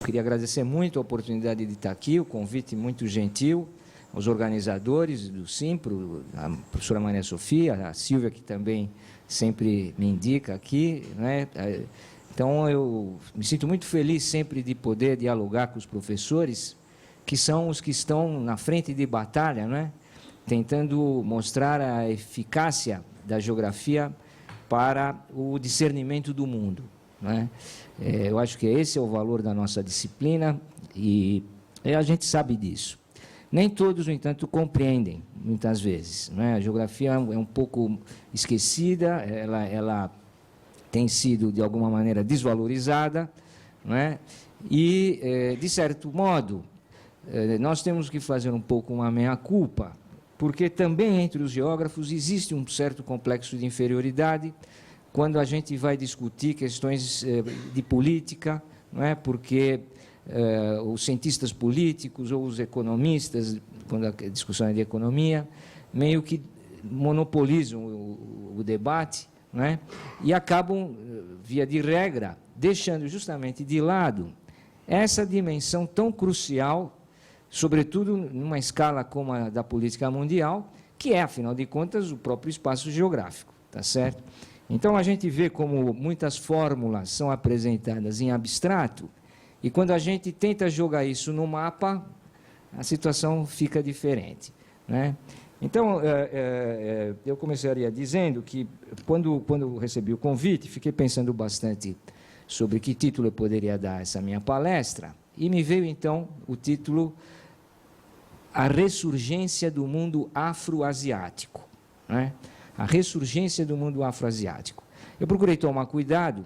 queria agradecer muito a oportunidade de estar aqui, o convite muito gentil, aos organizadores do Simpro, a professora Maria Sofia, a Silvia, que também sempre me indica aqui, né? Então, eu me sinto muito feliz sempre de poder dialogar com os professores, que são os que estão na frente de batalha, né? Tentando mostrar a eficácia da geografia para o discernimento do mundo, né? Eu acho que esse é o valor da nossa disciplina e a gente sabe disso. Nem todos, no entanto, compreendem, muitas vezes, né? A geografia é um pouco esquecida, ela tem sido, de alguma maneira, desvalorizada, né? E, de certo modo, nós temos que fazer um pouco uma meia-culpa, porque também entre os geógrafos existe um certo complexo de inferioridade quando a gente vai discutir questões de política, não é? Porque os cientistas políticos ou os economistas, quando a discussão é de economia, meio que monopolizam o debate, não é? E acabam, via de regra, deixando justamente de lado essa dimensão tão crucial, sobretudo numa escala como a da política mundial, que é, afinal de contas, o próprio espaço geográfico, tá certo? Então, a gente vê como muitas fórmulas são apresentadas em abstrato, e quando a gente tenta jogar isso no mapa, a situação fica diferente, né? Então, eu começaria dizendo que, quando eu recebi o convite, fiquei pensando bastante sobre que título eu poderia dar a essa minha palestra, e me veio, então, o título A Ressurgência do Mundo Afroasiático, né? A ressurgência do mundo afroasiático. Eu procurei tomar cuidado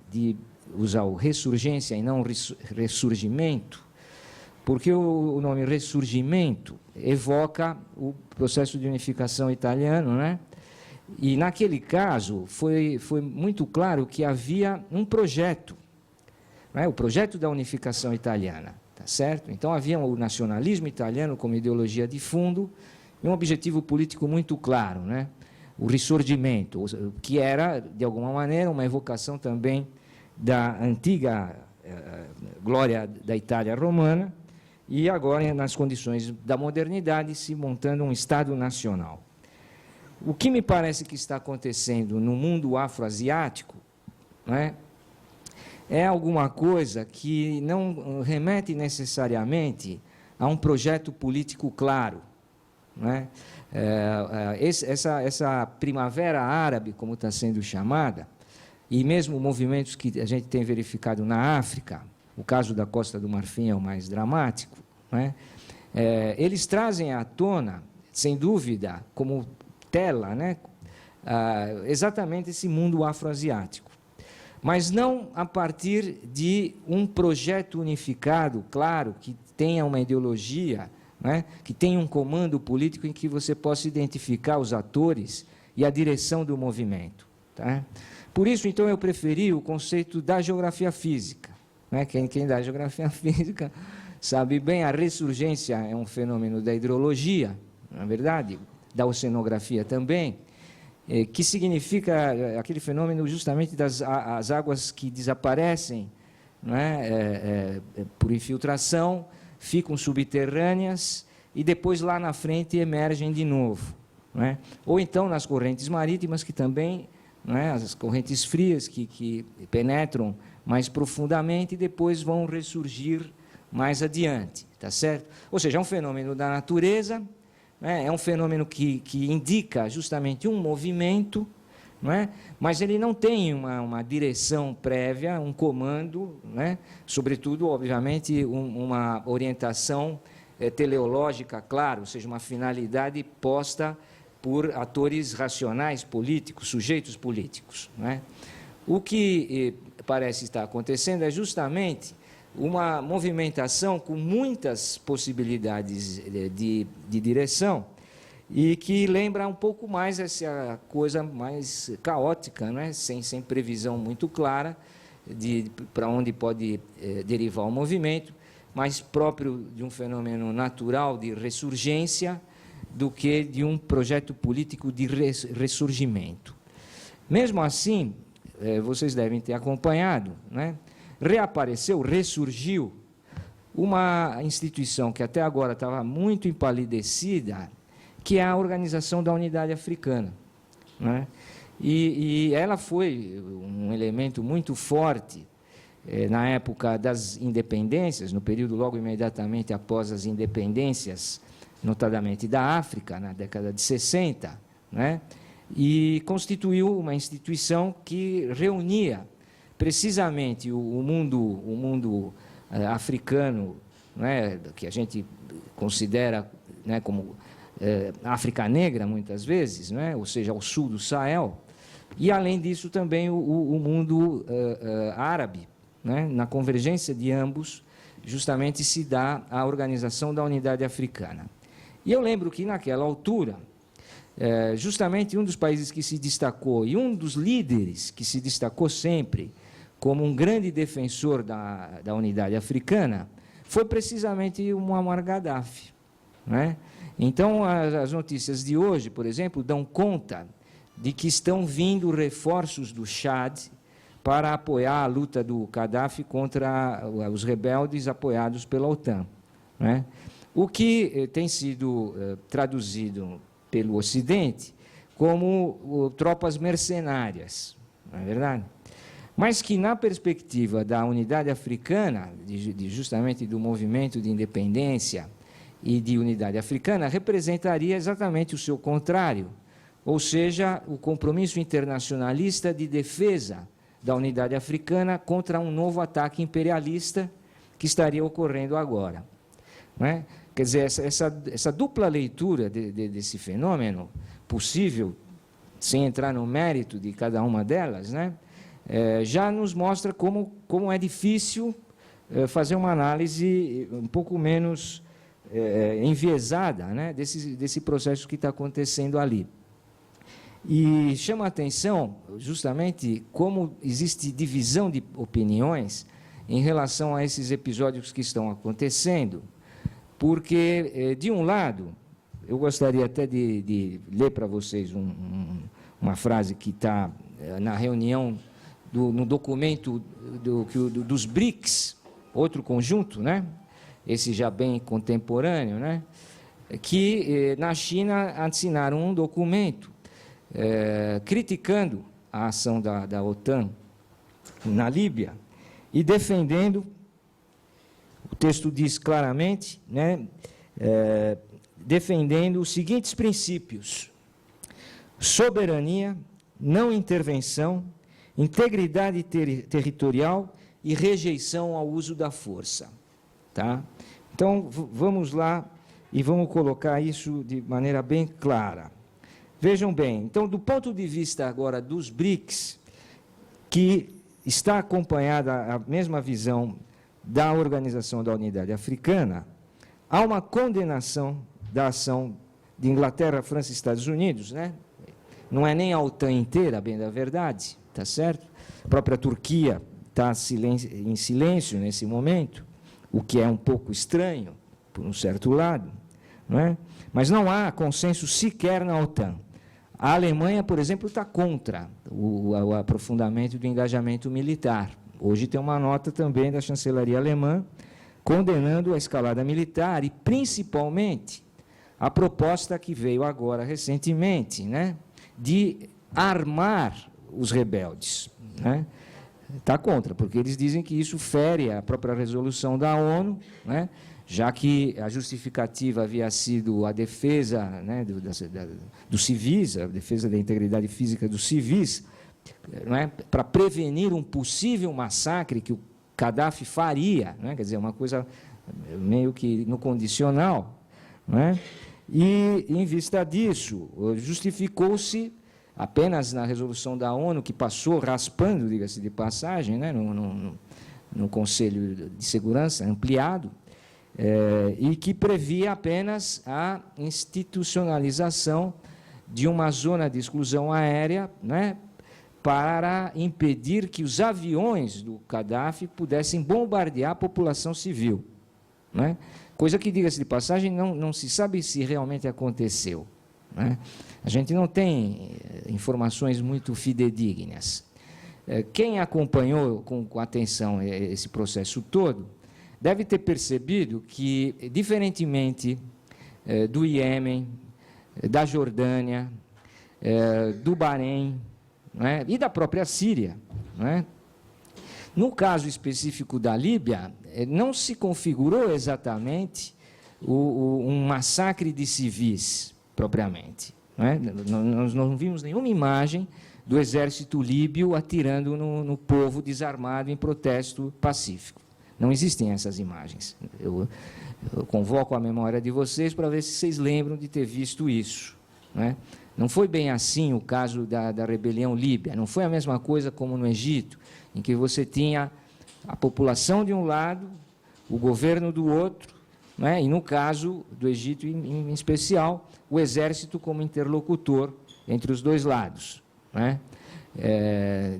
de usar o ressurgência e não ressurgimento, porque o nome ressurgimento evoca o processo de unificação italiano, né? E, naquele caso, foi muito claro que havia um projeto, né? O projeto da unificação italiana, tá certo? Então, havia o nacionalismo italiano como ideologia de fundo e um objetivo político muito claro, né? O Risorgimento, que era, de alguma maneira, uma evocação também da antiga glória da Itália romana, e agora, nas condições da modernidade, se montando um Estado nacional. O que me parece que está acontecendo no mundo afroasiático, né, é alguma coisa que não remete necessariamente a um projeto político claro, né? Essa primavera árabe, como está sendo chamada, e mesmo movimentos que a gente tem verificado na África, o caso da Costa do Marfim é o mais dramático, né? Eles trazem à tona, sem dúvida, como tela, né, exatamente esse mundo afroasiático, mas não a partir de um projeto unificado, claro, que tenha uma ideologia, né, que tenha um comando político em que você possa identificar os atores e a direção do movimento, tá? Por isso, então, eu preferi o conceito da geografia física, né? Quem dá geografia física sabe bem, a ressurgência é um fenômeno da hidrologia, na verdade, da oceanografia também, que significa aquele fenômeno justamente das as águas que desaparecem, né, por infiltração, ficam subterrâneas e depois lá na frente emergem de novo, né? Ou então nas correntes marítimas, que também, né, as correntes frias que penetram mais profundamente e depois vão ressurgir mais adiante, tá certo? Ou seja, é um fenômeno da natureza, né? É um fenômeno que indica justamente um movimento, não é? Mas ele não tem uma direção prévia, um comando, né? Sobretudo, obviamente, uma orientação teleológica, claro, ou seja, uma finalidade posta por atores racionais políticos, sujeitos políticos, não é? O que parece estar acontecendo é justamente uma movimentação com muitas possibilidades de direção, e que lembra um pouco mais essa coisa mais caótica, né? sem previsão muito clara para onde pode derivar o movimento, mais próprio de um fenômeno natural de ressurgência do que de um projeto político de ressurgimento. Mesmo assim, vocês devem ter acompanhado, né? Reapareceu, ressurgiu, uma instituição que até agora estava muito empalidecida, que é a Organização da Unidade Africana, né? E ela foi um elemento muito forte na época das independências, no período logo imediatamente após as independências, notadamente da África, na década de 60, né? E constituiu uma instituição que reunia precisamente o mundo africano, né, que a gente considera, né, como África Negra, muitas vezes, né, ou seja, ao sul do Sahel, e, além disso, também o mundo árabe, né, na convergência de ambos, justamente se dá a Organização da Unidade Africana. E eu lembro que, naquela altura, justamente um dos países que se destacou, e um dos líderes que se destacou sempre como um grande defensor da unidade africana, foi precisamente o Muammar Gaddafi, né? Então, as notícias de hoje, por exemplo, dão conta de que estão vindo reforços do Chad para apoiar a luta do Gaddafi contra os rebeldes apoiados pela OTAN, né? O que tem sido traduzido pelo Ocidente como tropas mercenárias, não é verdade? Mas que, na perspectiva da unidade africana, justamente do movimento de independência e de unidade africana, representaria exatamente o seu contrário, ou seja, o compromisso internacionalista de defesa da unidade africana contra um novo ataque imperialista que estaria ocorrendo agora, não é? Quer dizer, essa dupla leitura desse fenômeno possível, sem entrar no mérito de cada uma delas, né, já nos mostra como é difícil fazer uma análise um pouco menos enviesada, né, desse processo que está acontecendo ali. E chama a atenção, justamente, como existe divisão de opiniões em relação a esses episódios que estão acontecendo, porque, de um lado, eu gostaria até de ler para vocês uma frase que está na reunião, no documento dos BRICS, outro conjunto, né? Esse já bem contemporâneo, né? Que na China assinaram um documento criticando a ação da OTAN na Líbia e defendendo, o texto diz claramente, né, defendendo os seguintes princípios: soberania, não intervenção, integridade territorial e rejeição ao uso da força. Tá? Então, vamos lá e vamos colocar isso de maneira bem clara. Vejam bem, então, do ponto de vista agora dos BRICS, que está acompanhada a mesma visão da Organização da Unidade Africana, há uma condenação da ação de Inglaterra, França e Estados Unidos, né? Não é nem a OTAN inteira, bem da verdade, tá certo? A própria Turquia está em silêncio nesse momento, o que é um pouco estranho, por um certo lado, não é? Mas não há consenso sequer na OTAN. A Alemanha, por exemplo, está contra o aprofundamento do engajamento militar. Hoje tem uma nota também da chancelaria alemã condenando a escalada militar e, principalmente, a proposta que veio agora recentemente, né, de armar os rebeldes, né? Está contra, porque eles dizem que isso fere a própria resolução da ONU, né, já que a justificativa havia sido a defesa, né, dos civis, a defesa da integridade física dos civis, não é, para prevenir um possível massacre que o Gaddafi faria, né, quer dizer, uma coisa meio que no condicional, não é? E, em vista disso, justificou-se apenas na resolução da ONU, que passou raspando, diga-se de passagem, né, no Conselho de Segurança ampliado, e que previa apenas a institucionalização de uma zona de exclusão aérea, né, para impedir que os aviões do Gaddafi pudessem bombardear a população civil, né? Coisa que, diga-se de passagem, não se sabe se realmente aconteceu, né? A gente não tem informações muito fidedignas. Quem acompanhou com atenção esse processo todo deve ter percebido que, diferentemente do Iêmen, da Jordânia, do Bahrein, não é? E da própria Síria, não é? No caso específico da Líbia, não se configurou exatamente um massacre de civis, propriamente. Não é? Nós não vimos nenhuma imagem do exército líbio atirando no povo desarmado em protesto pacífico. Não existem essas imagens. Eu convoco a memória de vocês para ver se vocês lembram de ter visto isso. Não é? Não foi bem assim o caso da rebelião líbia, não foi a mesma coisa como no Egito, em que você tinha a população de um lado, o governo do outro, né? E no caso do Egito em especial, o exército como interlocutor entre os dois lados. Né?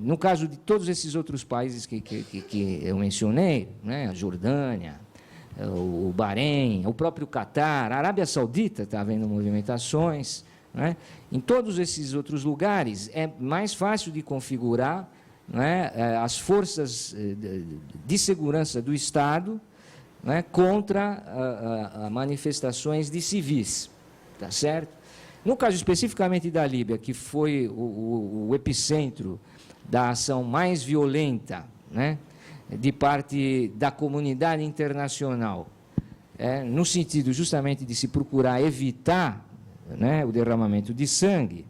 No caso de todos esses outros países que eu mencionei, né? A Jordânia, o Bahrein, o próprio Catar, a Arábia Saudita está havendo movimentações, né? Em todos esses outros lugares é mais fácil de configurar, né, as forças de segurança do Estado, né, contra manifestações de civis, tá certo? No caso especificamente da Líbia, que foi o epicentro da ação mais violenta, né, de parte da comunidade internacional, no sentido justamente de se procurar evitar, né, o derramamento de sangue,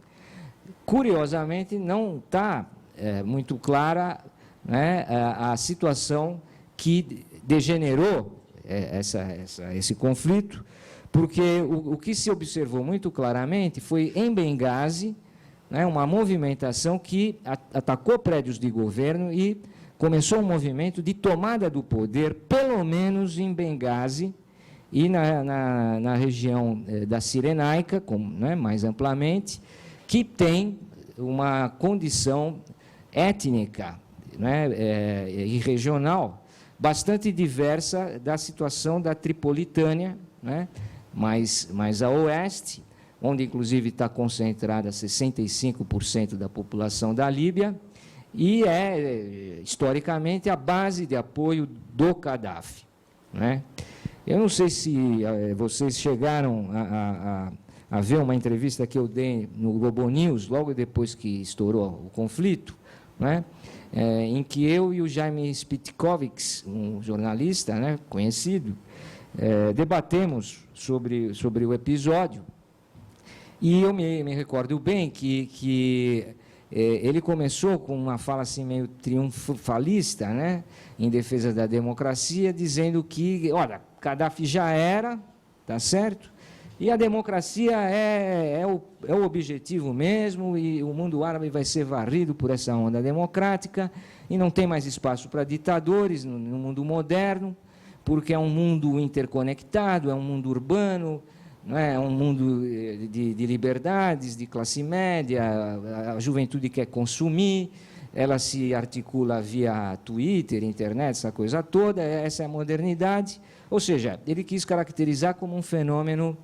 curiosamente não está muito clara, né, a situação que degenerou esse conflito, porque o que se observou muito claramente foi em Benghazi, né, uma movimentação que atacou prédios de governo e começou um movimento de tomada do poder, pelo menos em Benghazi e na região da Cirenaica, né, mais amplamente, que tem uma condição étnica, né, e regional bastante diversa da situação da Tripolitânia, né, mais a oeste, onde inclusive está concentrada 65% da população da Líbia, e historicamente, a base de apoio do Gaddafi. Né? Eu não sei se vocês chegaram a ver uma entrevista que eu dei no Globo News, logo depois que estourou o conflito, né? Em que eu e o Jaime Spitkovics, um jornalista, né, conhecido, debatemos sobre o episódio, e eu me recordo bem que ele começou com uma fala assim meio triunfalista, né, em defesa da democracia, dizendo que, olha, Gaddafi já era, tá certo? E a democracia é o objetivo mesmo, e o mundo árabe vai ser varrido por essa onda democrática, e não tem mais espaço para ditadores no mundo moderno, porque é um mundo interconectado, é um mundo urbano, não é um mundo de liberdades, de classe média, a juventude quer consumir, ela se articula via Twitter, internet, essa coisa toda, essa é a modernidade. Ou seja, ele quis caracterizar como um fenômeno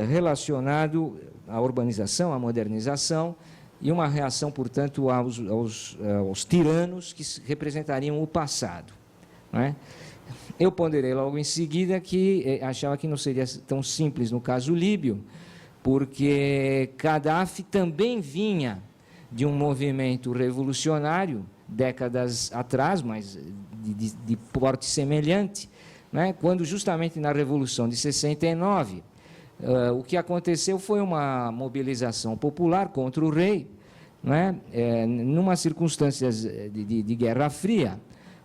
relacionado à urbanização, à modernização, e uma reação, portanto, aos tiranos que representariam o passado. Não é? Eu ponderei logo em seguida que achava que não seria tão simples no caso líbio, porque Gaddafi também vinha de um movimento revolucionário, décadas atrás, mas de porte semelhante, né? Quando justamente na Revolução de 69, o que aconteceu foi uma mobilização popular contra o rei, né? Numa circunstâncias de Guerra Fria,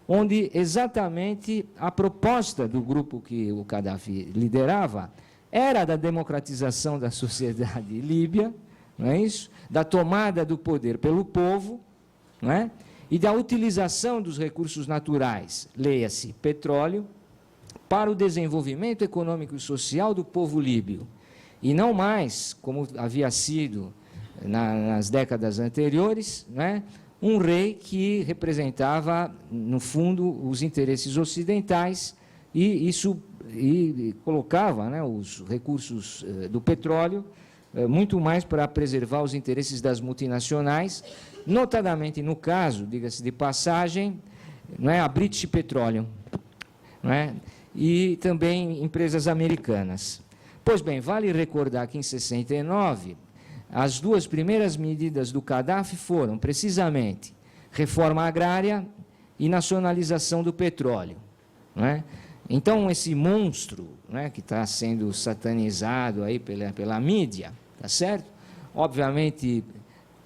onde exatamente a proposta do grupo que o Gaddafi liderava era da democratização da sociedade líbia, não é isso? Da tomada do poder pelo povo, não é? E da utilização dos recursos naturais, leia-se petróleo, para o desenvolvimento econômico e social do povo líbio, e não mais, como havia sido nas décadas anteriores, né, um rei que representava, no fundo, os interesses ocidentais e colocava, né, os recursos do petróleo muito mais para preservar os interesses das multinacionais, notadamente no caso, diga-se de passagem, não é, a British Petroleum. não é? E também empresas americanas. Pois bem, vale recordar que em 69, as duas primeiras medidas do Gaddafi foram, precisamente, reforma agrária e nacionalização do petróleo, não é? Então, esse monstro, não é, que está sendo satanizado aí pela mídia, tá certo? Obviamente,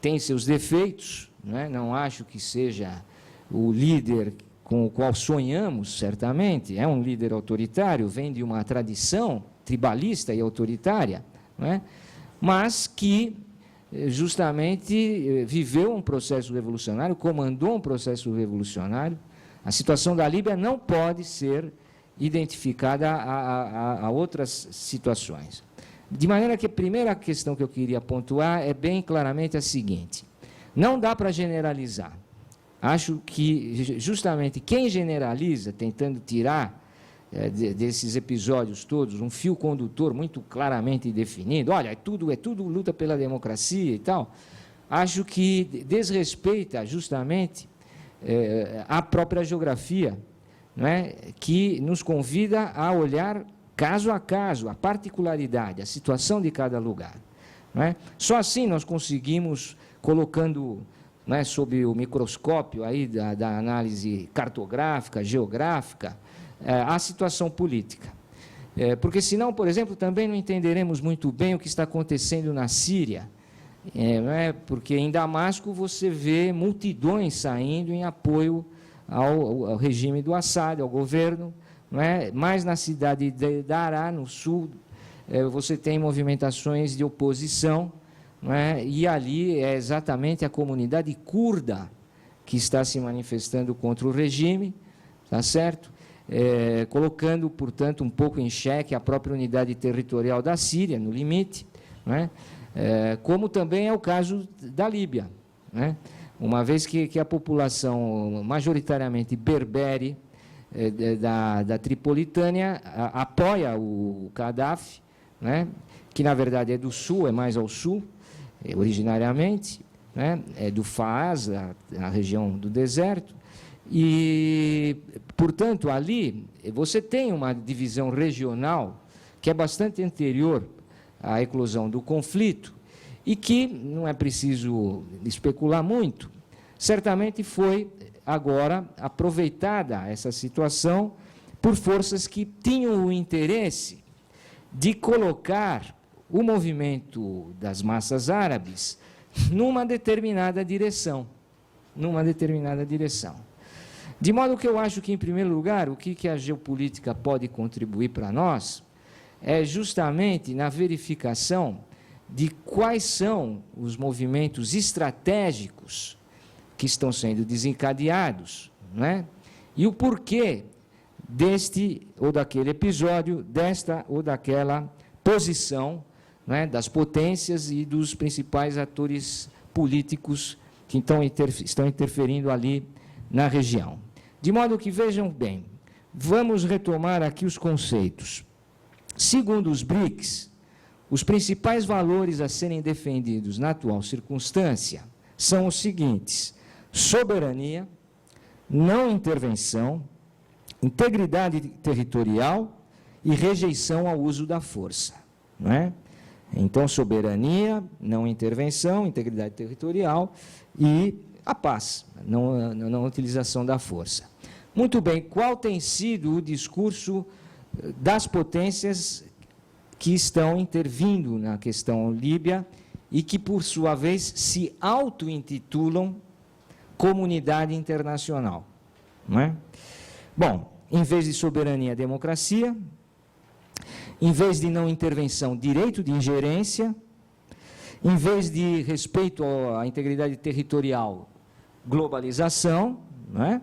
tem seus defeitos, não é? Não acho que seja o líder com o qual sonhamos, certamente, é um líder autoritário, vem de uma tradição tribalista e autoritária, não é? Mas que justamente viveu um processo revolucionário, comandou um processo revolucionário. A situação da Líbia não pode ser identificada a outras situações. De maneira que a primeira questão que eu queria pontuar é bem claramente a seguinte: não dá para generalizar. Acho que justamente quem generaliza, tentando tirar desses episódios todos um fio condutor muito claramente definido, olha, é tudo luta pela democracia e tal, acho que desrespeita justamente a própria geografia, não é? Que nos convida a olhar caso a caso, a particularidade, a situação de cada lugar, não é? Só assim nós conseguimos, colocando, não é, sob o microscópio aí da análise cartográfica, geográfica, a situação política. Porque senão, por exemplo, também não entenderemos muito bem o que está acontecendo na Síria, não é? Porque em Damasco você vê multidões saindo em apoio ao regime do Assad, ao governo, não é? Mas na cidade de Daraa, no sul, você tem movimentações de oposição, não é? E ali é exatamente a comunidade curda que está se manifestando contra o regime, tá certo? Colocando, portanto, um pouco em xeque a própria unidade territorial da Síria, no limite, não é? Como também é o caso da Líbia, não é? Uma vez que a população majoritariamente berbere da Tripolitânia apoia o Gaddafi, né, que na verdade é do sul, é mais ao sul, originariamente, né, é do Faz, a região do deserto, e, portanto, ali você tem uma divisão regional que é bastante anterior à eclosão do conflito e que, não é preciso especular muito, certamente foi agora aproveitada essa situação por forças que tinham o interesse de colocar o movimento das massas árabes numa determinada direção, De modo que eu acho que, em primeiro lugar, o que a geopolítica pode contribuir para nós é justamente na verificação de quais são os movimentos estratégicos que estão sendo desencadeados, não é? E o porquê deste ou daquele episódio, desta ou daquela posição, não é, das potências e dos principais atores políticos que estão interferindo ali na região. De modo que, vejam bem, vamos retomar aqui os conceitos. Segundo os BRICS, os principais valores a serem defendidos na atual circunstância são os seguintes: soberania, não intervenção, integridade territorial e rejeição ao uso da força, não é? Então, soberania, não intervenção, integridade territorial e a paz, não utilização da força. Muito bem, qual tem sido o discurso das potências que estão intervindo na questão líbia e que, por sua vez, se auto-intitulam comunidade internacional, não é? Bom, em vez de soberania, democracia; em vez de não intervenção, direito de ingerência; em vez de respeito à integridade territorial, globalização, não é?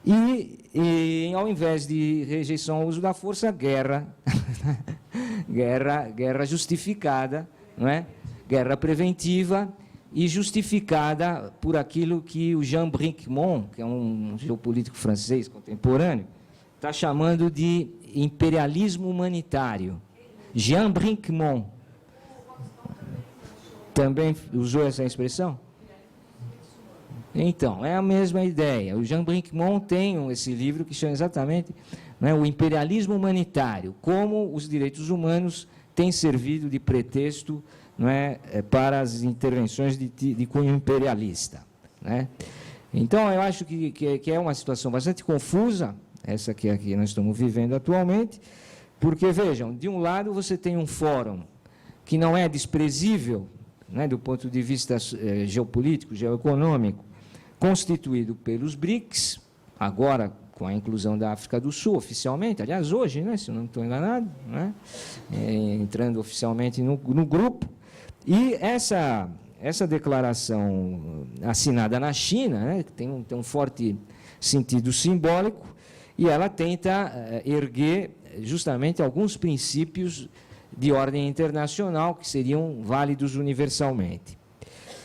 E ao invés de rejeição ao uso da força, guerra, guerra justificada, não é? Guerra preventiva e justificada por aquilo que o Jean Brinkmont, que é um geopolítico francês contemporâneo, está chamando de imperialismo humanitário. Jean Brinkmont também usou essa expressão? Então, é a mesma ideia. O Jean Brinkmont tem esse livro que chama exatamente né, o imperialismo humanitário, como os direitos humanos têm servido de pretexto, não é, para as intervenções de cunho imperialista, né? Então, eu acho que é uma situação bastante confusa, essa que nós estamos vivendo atualmente, porque, vejam, de um lado você tem um fórum que não é desprezível, né, do ponto de vista geopolítico, geoeconômico, constituído pelos BRICS, agora com a inclusão da África do Sul, oficialmente, aliás, hoje, né, se eu não estou enganado, né, entrando oficialmente no grupo, e essa declaração assinada na China, né, que tem um forte sentido simbólico, e ela tenta erguer justamente alguns princípios de ordem internacional que seriam válidos universalmente.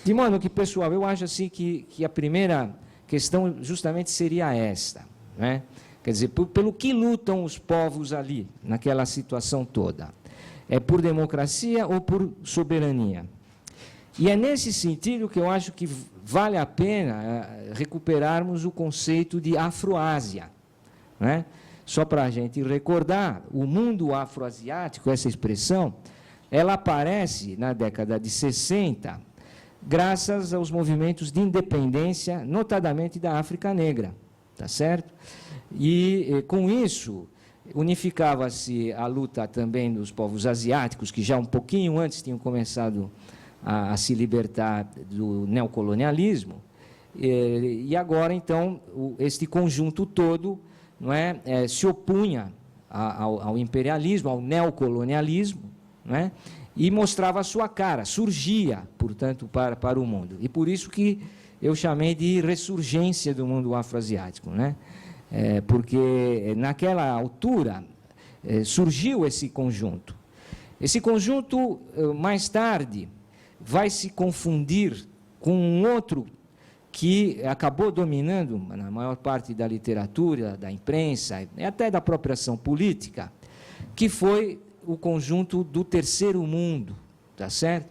De modo que, pessoal, eu acho assim que a primeira questão justamente seria esta, né? Quer dizer, pelo que lutam os povos ali, naquela situação toda? É por democracia ou por soberania? E é nesse sentido que eu acho que vale a pena recuperarmos o conceito de Afroásia, né? Só para a gente recordar, o mundo afroasiático, essa expressão, ela aparece na década de 60, graças aos movimentos de independência, notadamente da África Negra, tá certo? E com isso, unificava-se a luta também dos povos asiáticos, que já um pouquinho antes tinham começado a se libertar do neocolonialismo, e agora, então, este conjunto todo, não é, se opunha ao imperialismo, ao neocolonialismo, não é, e mostrava a sua cara, surgia, portanto, para o mundo. E por isso que eu chamei de ressurgência do mundo afroasiático, né? Porque naquela altura surgiu esse conjunto. Esse conjunto, mais tarde, vai se confundir com um outro que acabou dominando na maior parte da literatura, da imprensa e até da própria ação política, que foi o conjunto do terceiro mundo, tá certo?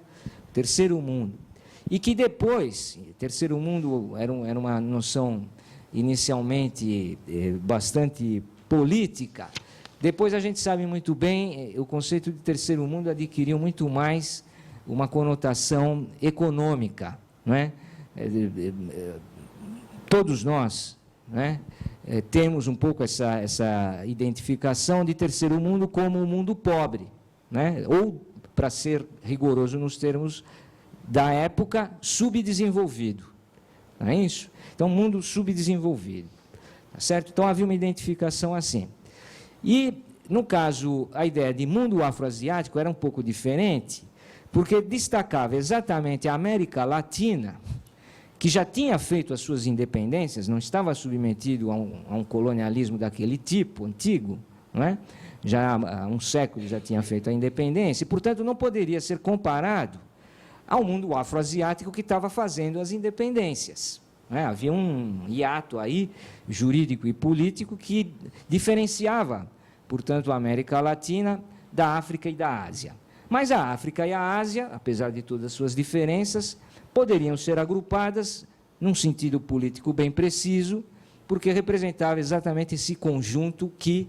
Terceiro mundo. E que depois, terceiro mundo era uma noção inicialmente bastante política, depois a gente sabe muito bem, o conceito de terceiro mundo adquiriu muito mais uma conotação econômica, não é? Todos nós, né, temos um pouco essa identificação de terceiro mundo como um mundo pobre, né, ou, para ser rigoroso nos termos da época, subdesenvolvido. Não é isso? Então, mundo subdesenvolvido. Tá certo? Então, havia uma identificação assim. E, no caso, a ideia de mundo afroasiático era um pouco diferente, porque destacava exatamente a América Latina, que já tinha feito as suas independências, não estava submetido a um colonialismo daquele tipo, antigo, não é? Já há um século já tinha feito a independência, e, portanto, não poderia ser comparado ao mundo afroasiático que estava fazendo as independências, não é? Havia um hiato aí, jurídico e político, que diferenciava, portanto, a América Latina da África e da Ásia. Mas a África e a Ásia, apesar de todas as suas diferenças, poderiam ser agrupadas num sentido político bem preciso, porque representava exatamente esse conjunto que,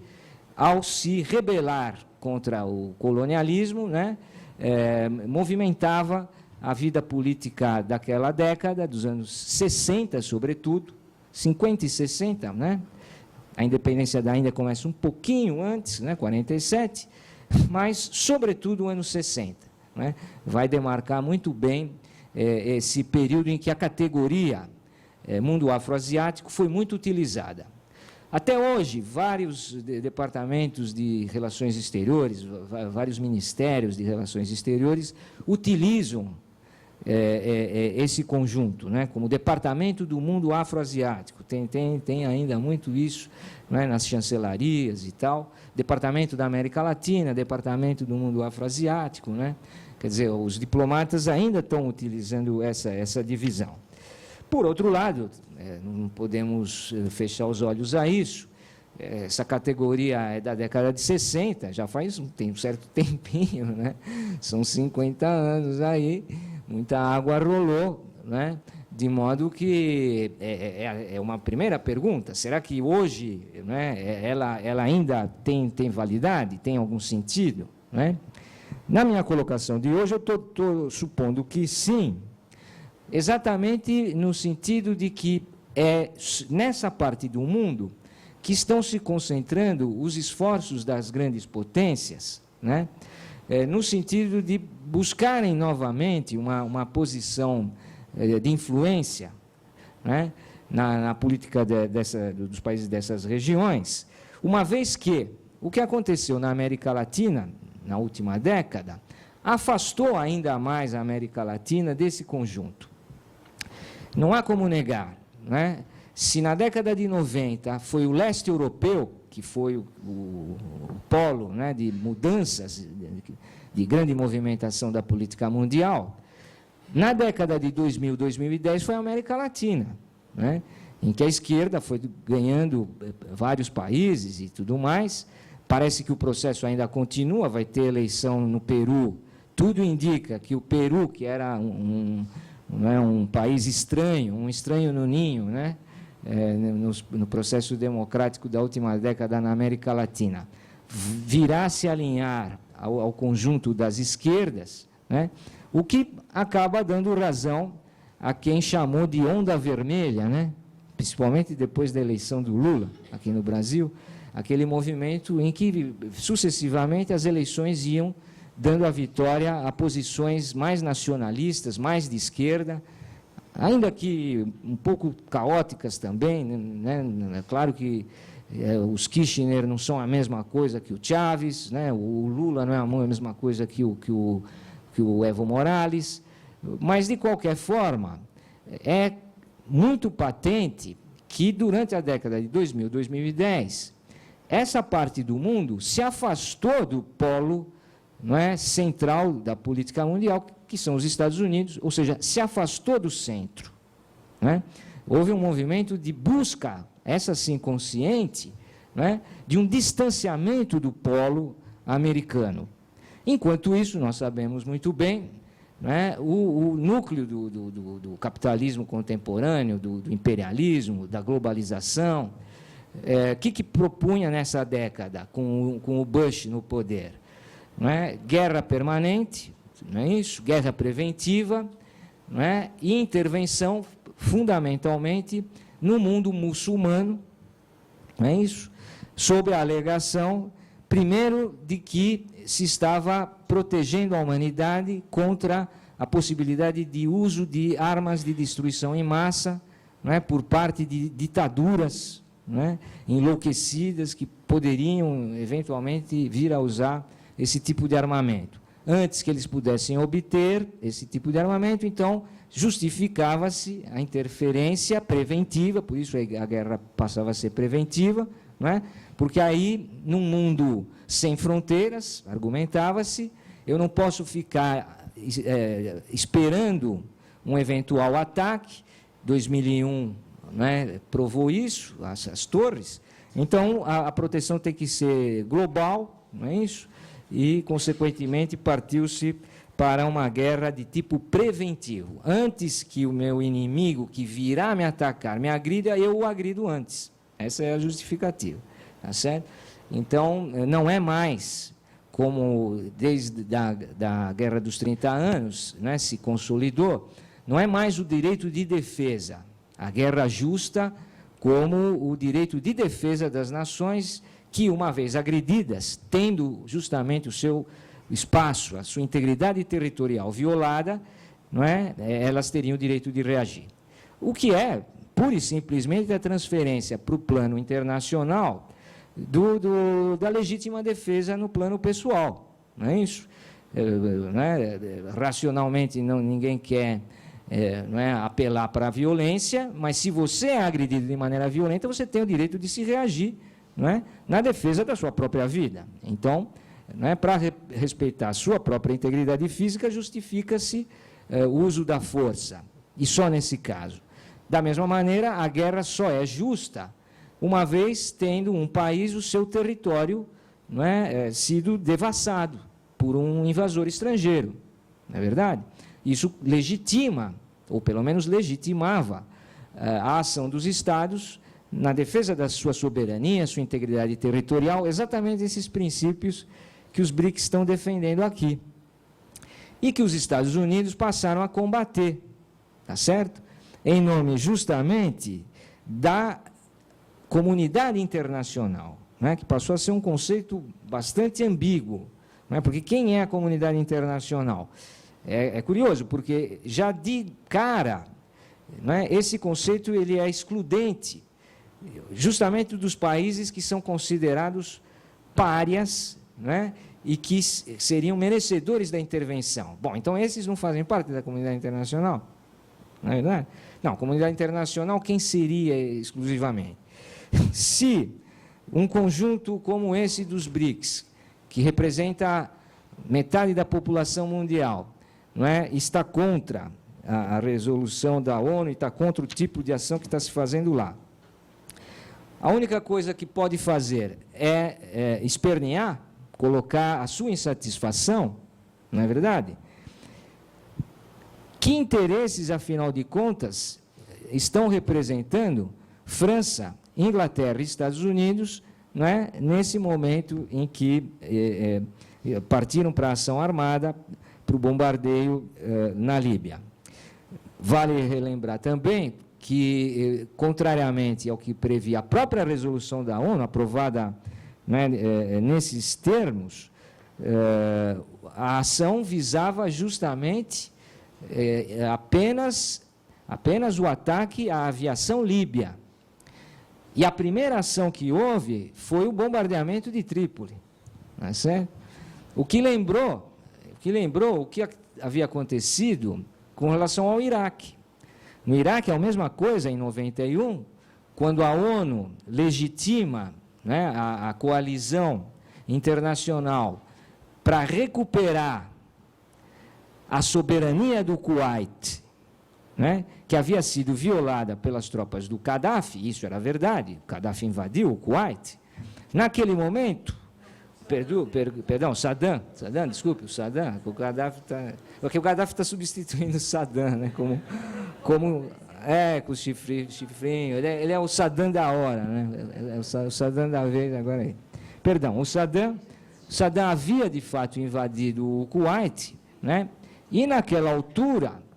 ao se rebelar contra o colonialismo, né, movimentava a vida política daquela década, dos anos 60, sobretudo, 50 e 60, né? A independência da Índia começa um pouquinho antes, né, 47, mas, sobretudo, o ano 60. Né, vai demarcar muito bem esse período em que a categoria mundo afroasiático foi muito utilizada. Até hoje, vários departamentos de relações exteriores, vários ministérios de relações exteriores utilizam esse conjunto, né, como Departamento do Mundo Afroasiático. Tem ainda muito isso, né, nas chancelarias e tal. Departamento da América Latina, Departamento do Mundo Afroasiático, né? Quer dizer, os diplomatas ainda estão utilizando essa divisão. Por outro lado, não podemos fechar os olhos a isso. Essa categoria é da década de 60, já tem um certo tempinho, né? São 50 anos aí, muita água rolou, né? De modo que é uma primeira pergunta. Será que hoje, né, ela ainda tem validade? Tem algum sentido? Né? Na minha colocação de hoje, eu estou supondo que sim, exatamente no sentido de que é nessa parte do mundo que estão se concentrando os esforços das grandes potências, né? No sentido de buscarem novamente uma posição de influência, né, na política dos países dessas regiões, uma vez que o que aconteceu na América Latina, na última década, afastou ainda mais a América Latina desse conjunto. Não há como negar, né? Se na década de 90 foi o leste europeu, que foi o polo, né, de mudanças, de grande movimentação da política mundial, na década de 2000, 2010 foi a América Latina, né, em que a esquerda foi ganhando vários países e tudo mais. Parece que o processo ainda continua, vai ter eleição no Peru. Tudo indica que o Peru, que era um país estranho, um estranho no ninho, né, no processo democrático da última década na América Latina, virá se alinhar ao conjunto das esquerdas, né, o que acaba dando razão a quem chamou de onda vermelha, né, principalmente depois da eleição do Lula, aqui no Brasil, aquele movimento em que, sucessivamente, as eleições iam dando a vitória a posições mais nacionalistas, mais de esquerda, ainda que um pouco caóticas também, né? É claro que os Kirchner não são a mesma coisa que o Chávez, né? O Lula não é a mesma coisa que o Evo Morales, mas, de qualquer forma, é muito patente que, durante a década de 2000, 2010, essa parte do mundo se afastou do polo, não é, central da política mundial, que são os Estados Unidos, ou seja, se afastou do centro. Né? Houve um movimento de busca, essa sim consciente, né, de um distanciamento do polo americano. Enquanto isso, nós sabemos muito bem, né, o núcleo do capitalismo contemporâneo, do imperialismo, da globalização, que propunha nessa década, com o Bush no poder? Não é? Guerra permanente, não é isso? Guerra preventiva, não é? E intervenção, fundamentalmente, no mundo muçulmano, não é isso? Sob a alegação, primeiro, de que se estava protegendo a humanidade contra a possibilidade de uso de armas de destruição em massa, não é? Por parte de ditaduras, não é? Enlouquecidas, que poderiam, eventualmente, vir a usar esse tipo de armamento. Antes que eles pudessem obter esse tipo de armamento, então, justificava-se a interferência preventiva, por isso a guerra passava a ser preventiva, não é? Porque aí, num mundo sem fronteiras, argumentava-se, eu não posso ficar esperando um eventual ataque. 2001, né, provou isso, as torres. Então, a proteção tem que ser global, não é isso? E, consequentemente, partiu-se para uma guerra de tipo preventivo. Antes que o meu inimigo, que virá me atacar, me agrida, eu o agrido antes. Essa é a justificativa. Tá certo? Então, não é mais como desde da Guerra dos 30 anos, né, se consolidou, não é mais o direito de defesa, a guerra justa como o direito de defesa das nações que, uma vez agredidas, tendo justamente o seu espaço, a sua integridade territorial violada, não é, elas teriam o direito de reagir. O que é, pura e simplesmente, a transferência para o plano internacional da legítima defesa no plano pessoal. Não é isso? Racionalmente, ninguém quer apelar para a violência, mas se você é agredido de maneira violenta, você tem o direito de se reagir, não é, na defesa da sua própria vida. Então, para respeitar a sua própria integridade física, justifica-se o uso da força, e só nesse caso. Da mesma maneira, a guerra só é justa uma vez tendo um país o seu território sido devassado por um invasor estrangeiro. Não é verdade? Isso legitima ou pelo menos legitimava, a ação dos Estados na defesa da sua soberania, sua integridade territorial, exatamente esses princípios que os BRICS estão defendendo aqui. E que os Estados Unidos passaram a combater, tá certo? Em nome justamente da comunidade internacional, né, que passou a ser um conceito bastante ambíguo, né, porque quem é a comunidade internacional? É curioso, porque já de cara, né, esse conceito ele é excludente, justamente dos países que são considerados párias, né, e que seriam merecedores da intervenção. Bom, então esses não fazem parte da comunidade internacional, não é verdade? Não, comunidade internacional, quem seria exclusivamente? Se um conjunto como esse dos BRICS, que representa metade da população mundial, não é, está contra a resolução da ONU, está contra o tipo de ação que está se fazendo lá, a única coisa que pode fazer é espernear, colocar a sua insatisfação, não é verdade? Que interesses, afinal de contas, estão representando França, Inglaterra e Estados Unidos, não é, nesse momento em que partiram para a ação armada, para o bombardeio na Líbia? Vale relembrar também que, contrariamente ao que previa a própria resolução da ONU, aprovada, né, nesses termos, a ação visava justamente apenas o ataque à aviação líbia. E a primeira ação que houve foi o bombardeamento de Trípoli. Não é certo? O que lembrou o que havia acontecido com relação ao Iraque. No Iraque é a mesma coisa, em 91, quando a ONU legitima, né, a coalizão internacional para recuperar a soberania do Kuwait, né, que havia sido violada pelas tropas do Gaddafi, isso era verdade, o Gaddafi invadiu o Kuwait. Naquele momento, Saddam, desculpe, o Saddam, o Gaddafi está... Porque o Gaddafi está substituindo o Saddam, né, com o chifrinho, ele é o Saddam da hora, né, é o Saddam da vez agora aí. Perdão, o Saddam havia de fato invadido o Kuwait, né, e naquela altura,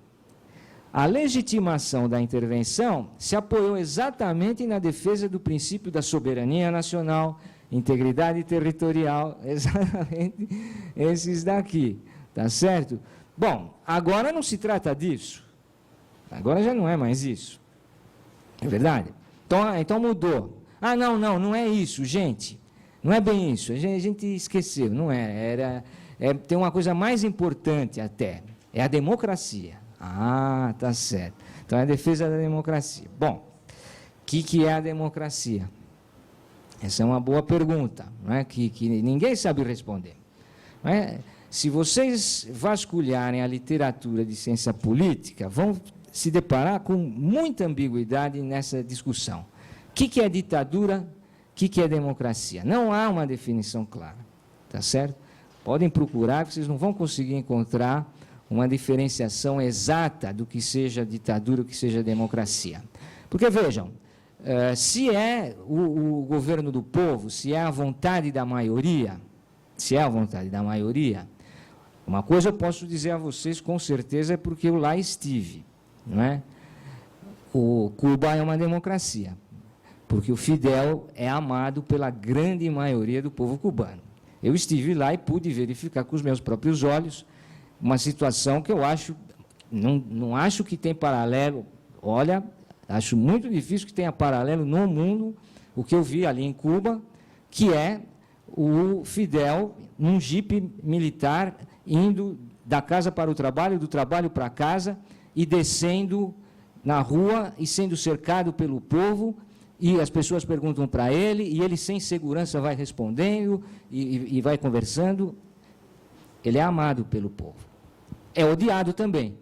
a legitimação da intervenção se apoiou exatamente na defesa do princípio da soberania nacional, integridade territorial, exatamente esses daqui, tá certo? Bom, agora não se trata disso, agora já não é mais isso, é verdade? Então mudou. Ah, não é isso, gente, não é bem isso, a gente esqueceu, não é, tem uma coisa mais importante até, é a democracia. Ah, tá certo. Então é a defesa da democracia. Bom, o que é a democracia? Essa é uma boa pergunta, não é? que ninguém sabe responder. Não é? Se vocês vasculharem a literatura de ciência política, vão se deparar com muita ambiguidade nessa discussão. O que é ditadura? O que é democracia? Não há uma definição clara, tá certo? Podem procurar, que vocês não vão conseguir encontrar uma diferenciação exata do que seja ditadura, o que seja democracia. Porque, vejam, se é o governo do povo, se é a vontade da maioria, uma coisa eu posso dizer a vocês com certeza, é porque eu lá estive, não é? O Cuba é uma democracia, porque o Fidel é amado pela grande maioria do povo cubano. Eu estive lá e pude verificar com os meus próprios olhos uma situação que eu acho, não acho que tem paralelo, olha, acho muito difícil que tenha paralelo no mundo, o que eu vi ali em Cuba, que é o Fidel, num jipe militar, indo da casa para o trabalho, do trabalho para casa, e descendo na rua e sendo cercado pelo povo, e as pessoas perguntam para ele, e ele sem segurança vai respondendo, e vai conversando. Ele é amado pelo povo. É odiado também.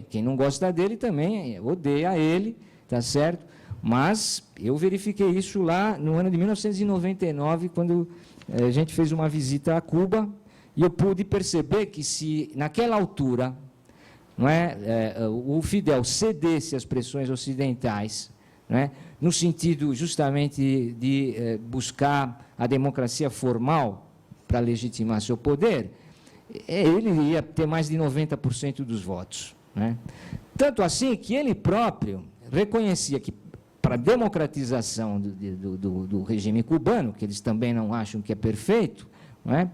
Quem não gosta dele também odeia ele, tá certo? Mas eu verifiquei isso lá no ano de 1999, quando a gente fez uma visita a Cuba, e eu pude perceber que se naquela altura não é, o Fidel cedesse às pressões ocidentais, não é, no sentido justamente de buscar a democracia formal para legitimar seu poder, ele ia ter mais de 90% dos votos. Né? Tanto assim que ele próprio reconhecia que, para a democratização do regime cubano, que eles também não acham que é perfeito, não é?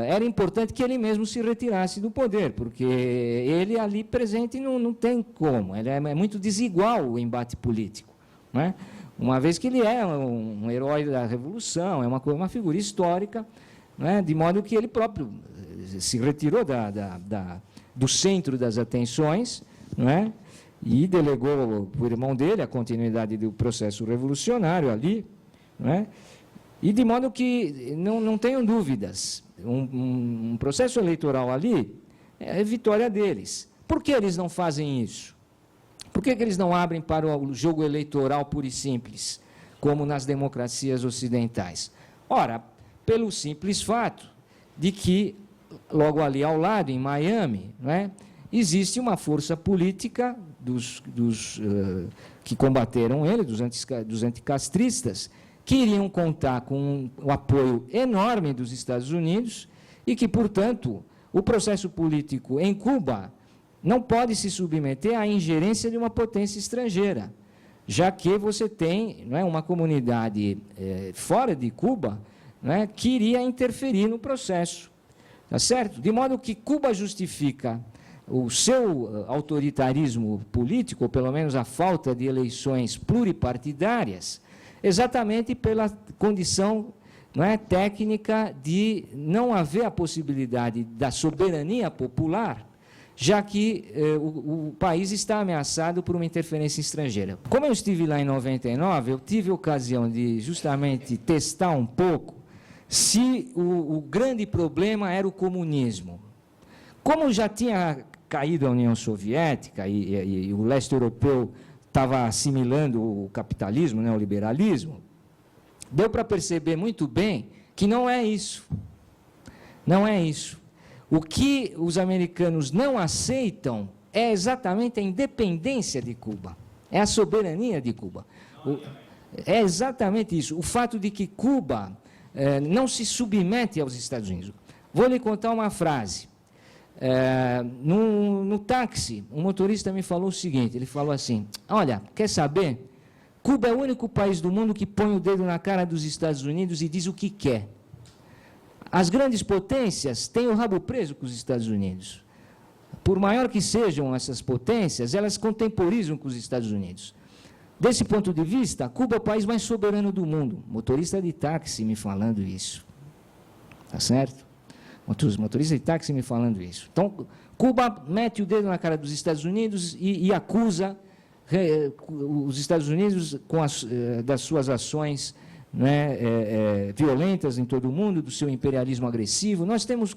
Era importante que ele mesmo se retirasse do poder, porque ele ali presente não tem como, ele é muito desigual o embate político, não é? Uma vez que ele é um herói da Revolução, é uma figura histórica, não é? De modo que ele próprio se retirou do centro das atenções, não é? E delegou para o irmão dele a continuidade do processo revolucionário ali, não é? E de modo que não tenham dúvidas, um processo eleitoral ali é a vitória deles. Por que eles não fazem isso? Por que eles não abrem para o jogo eleitoral puro e simples, como nas democracias ocidentais? Ora, pelo simples fato de que, logo ali ao lado, em Miami, não é, existe uma força política que combateram ele, dos anticastristas, que iriam contar com o apoio enorme dos Estados Unidos e que, portanto, o processo político em Cuba não pode se submeter à ingerência de uma potência estrangeira, já que você tem, não é, uma comunidade fora de Cuba, não é, que iria interferir no processo. Tá certo? De modo que Cuba justifica o seu autoritarismo político, ou pelo menos a falta de eleições pluripartidárias, exatamente pela condição, não é, técnica de não haver a possibilidade da soberania popular, já que o país está ameaçado por uma interferência estrangeira. Como eu estive lá em 99, eu tive a ocasião de justamente testar um pouco se o grande problema era o comunismo. Como já tinha caído a União Soviética e o leste europeu estava assimilando o capitalismo, né, o liberalismo, deu para perceber muito bem que não é isso. Não é isso. O que os americanos não aceitam é exatamente a independência de Cuba, é a soberania de Cuba. É exatamente isso, o fato de que Cuba não se submete aos Estados Unidos. Vou lhe contar uma frase. No táxi, um motorista me falou o seguinte, ele falou assim, olha, quer saber? Cuba é o único país do mundo que põe o dedo na cara dos Estados Unidos e diz o que quer. As grandes potências têm o rabo preso com os Estados Unidos. Por maior que sejam essas potências, elas contemporizam com os Estados Unidos. Desse ponto de vista, Cuba é o país mais soberano do mundo. Motorista de táxi me falando isso. Tá certo? Motorista de táxi me falando isso. Então, Cuba mete o dedo na cara dos Estados Unidos e acusa os Estados Unidos das suas ações, né, violentas em todo o mundo, do seu imperialismo agressivo. Nós temos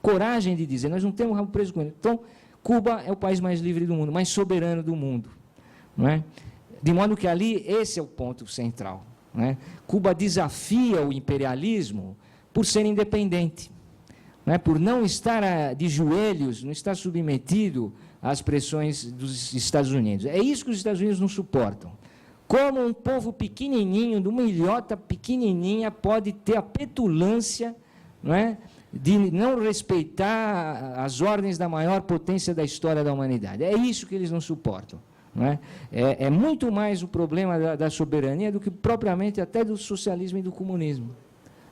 coragem de dizer, nós não temos rabo preso com ele. Então, Cuba é o país mais livre do mundo, mais soberano do mundo. Não é? De modo que ali, esse é o ponto central. Não é? Cuba desafia o imperialismo por ser independente, não é? Por não estar de joelhos, não estar submetido às pressões dos Estados Unidos. É isso que os Estados Unidos não suportam. Como um povo pequenininho, de uma ilhota pequenininha, pode ter a petulância, não é, de não respeitar as ordens da maior potência da história da humanidade. É isso que eles não suportam. Não é? É muito mais o problema da soberania do que propriamente até do socialismo e do comunismo.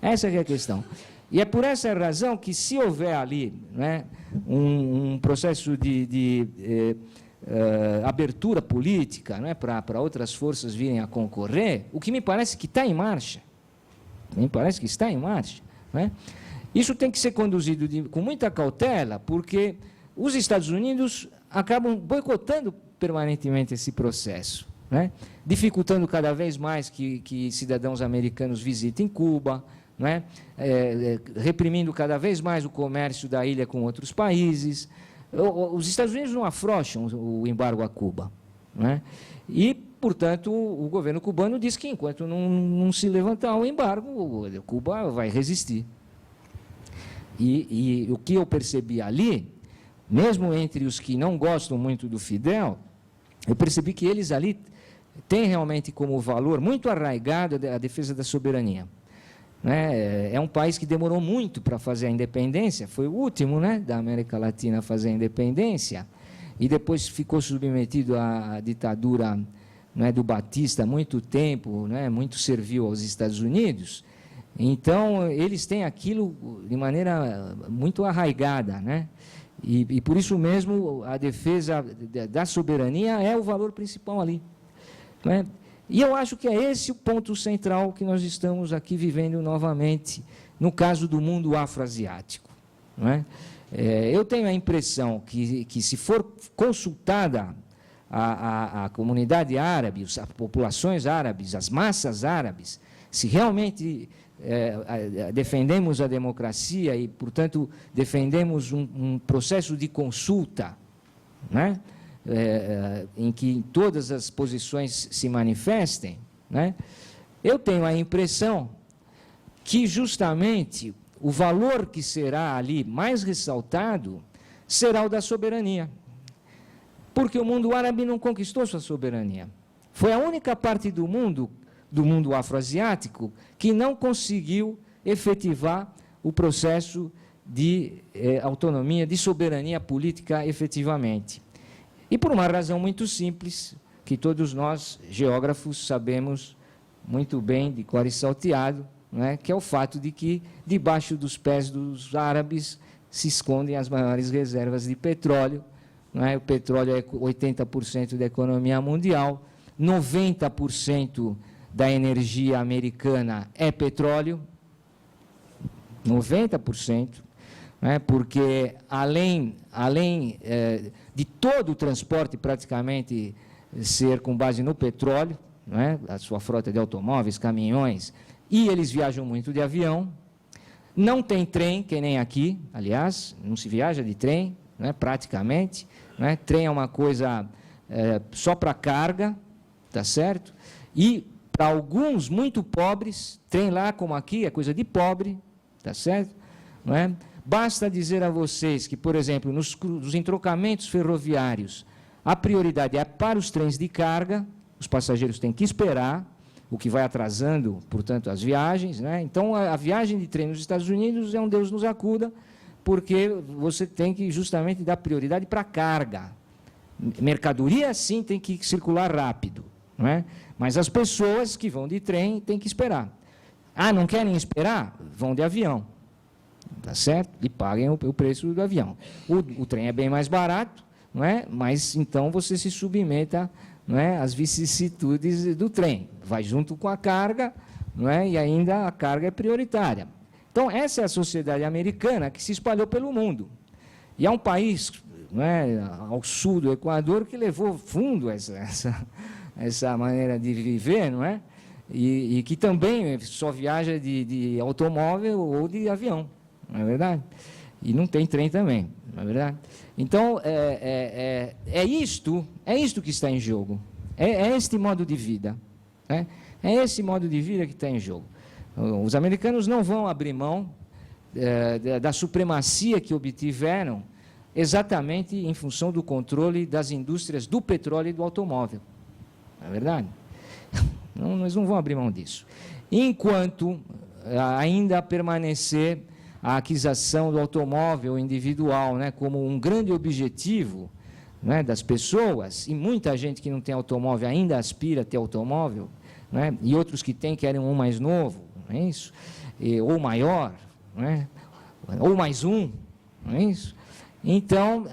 Essa é a questão. E é por essa razão que, se houver ali, né, um processo de abertura política, né, para outras forças virem a concorrer, o que me parece que está em marcha, né? Isso tem que ser conduzido com muita cautela, porque os Estados Unidos acabam boicotando permanentemente esse processo, né? Dificultando cada vez mais que cidadãos americanos visitem Cuba, né? Reprimindo cada vez mais o comércio da ilha com outros países. Os Estados Unidos não afrouxam o embargo a Cuba, né? E, portanto, o governo cubano diz que, enquanto não se levantar o embargo, Cuba vai resistir. E o que eu percebi ali, mesmo entre os que não gostam muito do Fidel, eu percebi que eles ali têm realmente como valor muito arraigado a defesa da soberania. Né? É um país que demorou muito para fazer a independência, foi o último, né, da América Latina a fazer a independência, e depois ficou submetido à ditadura, né, do Batista há muito tempo, né, muito serviu aos Estados Unidos. Então, eles têm aquilo de maneira muito arraigada, né? E por isso mesmo a defesa da soberania é o valor principal ali. Né? E eu acho que é esse o ponto central que nós estamos aqui vivendo novamente, no caso do mundo afroasiático. Não é? Eu tenho a impressão que se for consultada a comunidade árabe, as populações árabes, as massas árabes, se realmente defendemos a democracia e, portanto, defendemos um processo de consulta, né? Em que todas as posições se manifestem, né? Eu tenho a impressão que justamente o valor que será ali mais ressaltado será o da soberania. Porque o mundo árabe não conquistou sua soberania. Foi a única parte do mundo afroasiático que não conseguiu efetivar o processo de autonomia, de soberania política efetivamente. E por uma razão muito simples, que todos nós, geógrafos, sabemos muito bem, de cor e salteado, né, que é o fato de que, debaixo dos pés dos árabes, se escondem as maiores reservas de petróleo. Né? O petróleo é 80% da economia mundial, 90% da energia americana é petróleo, 90%, né? Porque além de todo o transporte praticamente ser com base no petróleo, né? A sua frota de automóveis, caminhões, e eles viajam muito de avião, não tem trem, que nem aqui, aliás, não se viaja de trem, né? Praticamente, né? Trem é uma coisa só para carga, tá certo? E para alguns muito pobres, trem lá como aqui é coisa de pobre, tá certo? Não é? Basta dizer a vocês que, por exemplo, nos entrocamentos ferroviários, a prioridade é para os trens de carga, os passageiros têm que esperar, o que vai atrasando, portanto, as viagens, né? Então, a viagem de trem nos Estados Unidos é um Deus nos acuda, porque você tem que justamente dar prioridade para a carga. Mercadoria, sim, tem que circular rápido, não é? Mas as pessoas que vão de trem têm que esperar. Ah, não querem esperar? Vão de avião, tá certo? E paguem o preço do avião. O trem é bem mais barato, não é? Mas então você se submeta, não é, às vicissitudes do trem. Vai junto com a carga, não é? E ainda a carga é prioritária. Então, essa é a sociedade americana que se espalhou pelo mundo. E é um país, não é, ao sul do Equador, que levou fundo essa maneira de viver, não é? E que também só viaja de automóvel ou de avião, não é verdade? E não tem trem também, não é verdade? Então, é isto que está em jogo, é este modo de vida, né? É esse modo de vida que está em jogo. Os americanos não vão abrir mão da supremacia que obtiveram exatamente em função do controle das indústrias do petróleo e do automóvel. Não é verdade? Não, eles não vão abrir mão disso. Enquanto ainda permanecer a aquisição do automóvel individual, né, como um grande objetivo, né, das pessoas, e muita gente que não tem automóvel ainda aspira a ter automóvel, né, e outros que têm querem um mais novo, não é isso? Ou maior, não é? Ou mais um, não é isso? Então,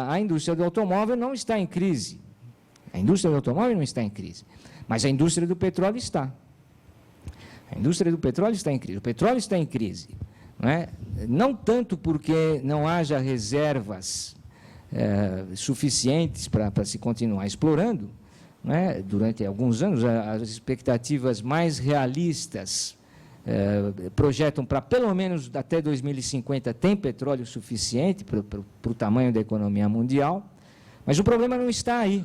a indústria do automóvel não está em crise. A indústria do automóvel não está em crise, mas a indústria do petróleo está. A indústria do petróleo está em crise. O petróleo está em crise, não é? Não tanto porque não haja reservas suficientes para se continuar explorando, não é? Durante alguns anos, as expectativas mais realistas projetam para pelo menos até 2050 tem petróleo suficiente para o tamanho da economia mundial, mas o problema não está aí.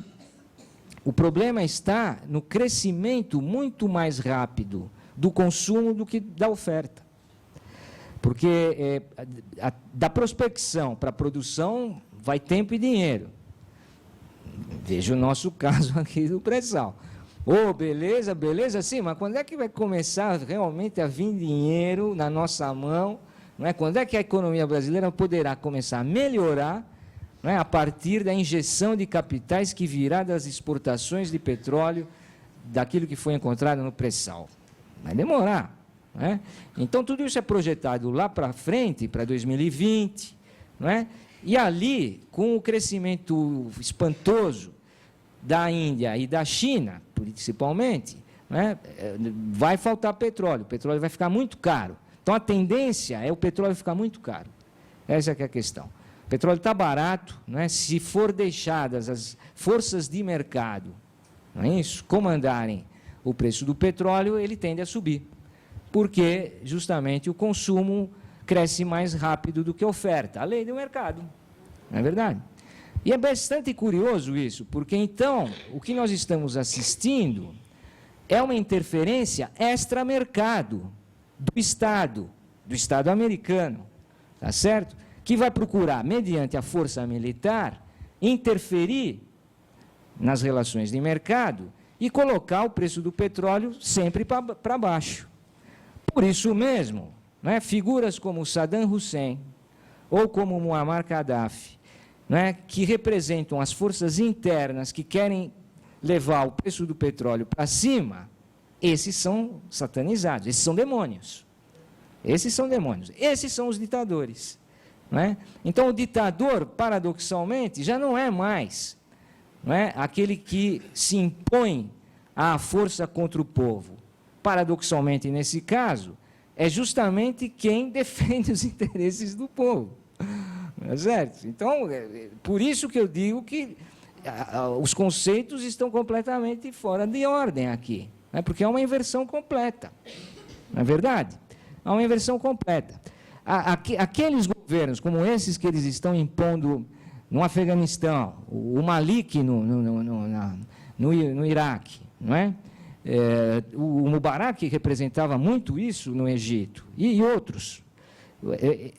O problema está no crescimento muito mais rápido do consumo do que da oferta. Porque da prospecção para a produção vai tempo e dinheiro. Veja o nosso caso aqui do pré-sal. Beleza, beleza, sim, mas quando é que vai começar realmente a vir dinheiro na nossa mão? Não é? Quando é que a economia brasileira poderá começar a melhorar, não é? A partir da injeção de capitais que virá das exportações de petróleo, daquilo que foi encontrado no pré-sal? Vai demorar. Não é? Então, tudo isso é projetado lá para frente, para 2020, não é? E ali, com o crescimento espantoso da Índia e da China, principalmente, né, vai faltar petróleo. O petróleo vai ficar muito caro. Então, a tendência é o petróleo ficar muito caro. Essa é que é a questão. O petróleo está barato, né, se for deixadas as forças de mercado, não é isso, comandarem o preço do petróleo, ele tende a subir. Porque, justamente, o consumo cresce mais rápido do que a oferta. A lei do mercado. Não é verdade? E é bastante curioso isso, porque, então, o que nós estamos assistindo é uma interferência extramercado do Estado americano, tá certo? Que vai procurar, mediante a força militar, interferir nas relações de mercado e colocar o preço do petróleo sempre para baixo. Por isso mesmo, né, figuras como Saddam Hussein ou como Muammar Gaddafi, né, que representam as forças internas que querem levar o preço do petróleo para cima, esses são satanizados, esses são demônios. Esses são demônios. Esses são os ditadores. Né? Então, o ditador, paradoxalmente, já não é mais, não é, aquele que se impõe à força contra o povo. Paradoxalmente, nesse caso, é justamente quem defende os interesses do povo. Não é certo? Então, por isso que eu digo que os conceitos estão completamente fora de ordem aqui, né? Porque é uma inversão completa. Não é verdade? É uma inversão completa. Aqueles governos, como esses que eles estão impondo no Afeganistão, o Malik no Iraque, não é? O Mubarak representava muito isso no Egito, e outros.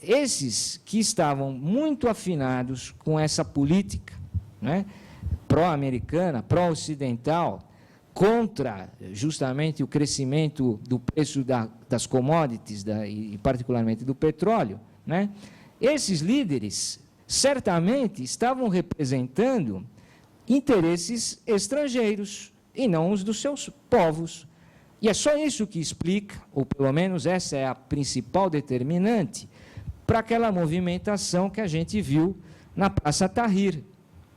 Esses que estavam muito afinados com essa política, né, pró-americana, pró-ocidental, contra justamente o crescimento do preço das commodities, e particularmente do petróleo, né, esses líderes certamente estavam representando interesses estrangeiros e não os dos seus povos. E é só isso que explica, ou pelo menos essa é a principal determinante, para aquela movimentação que a gente viu na Praça Tahrir,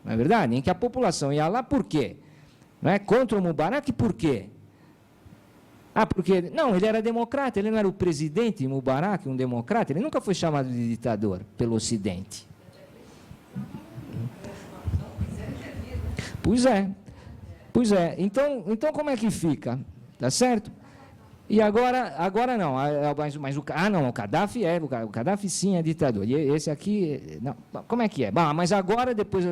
não é verdade? Em que a população ia lá por quê? Não é? Contra o Mubarak, por quê? Porque... Não, ele era democrata, ele não era o presidente Mubarak, um democrata, ele nunca foi chamado de ditador pelo Ocidente. Pois é. Pois é. Então como é que fica? Tá certo? E agora não, mas o Gaddafi o Gaddafi sim é ditador, e esse aqui, não, como é que é? Mas agora, depois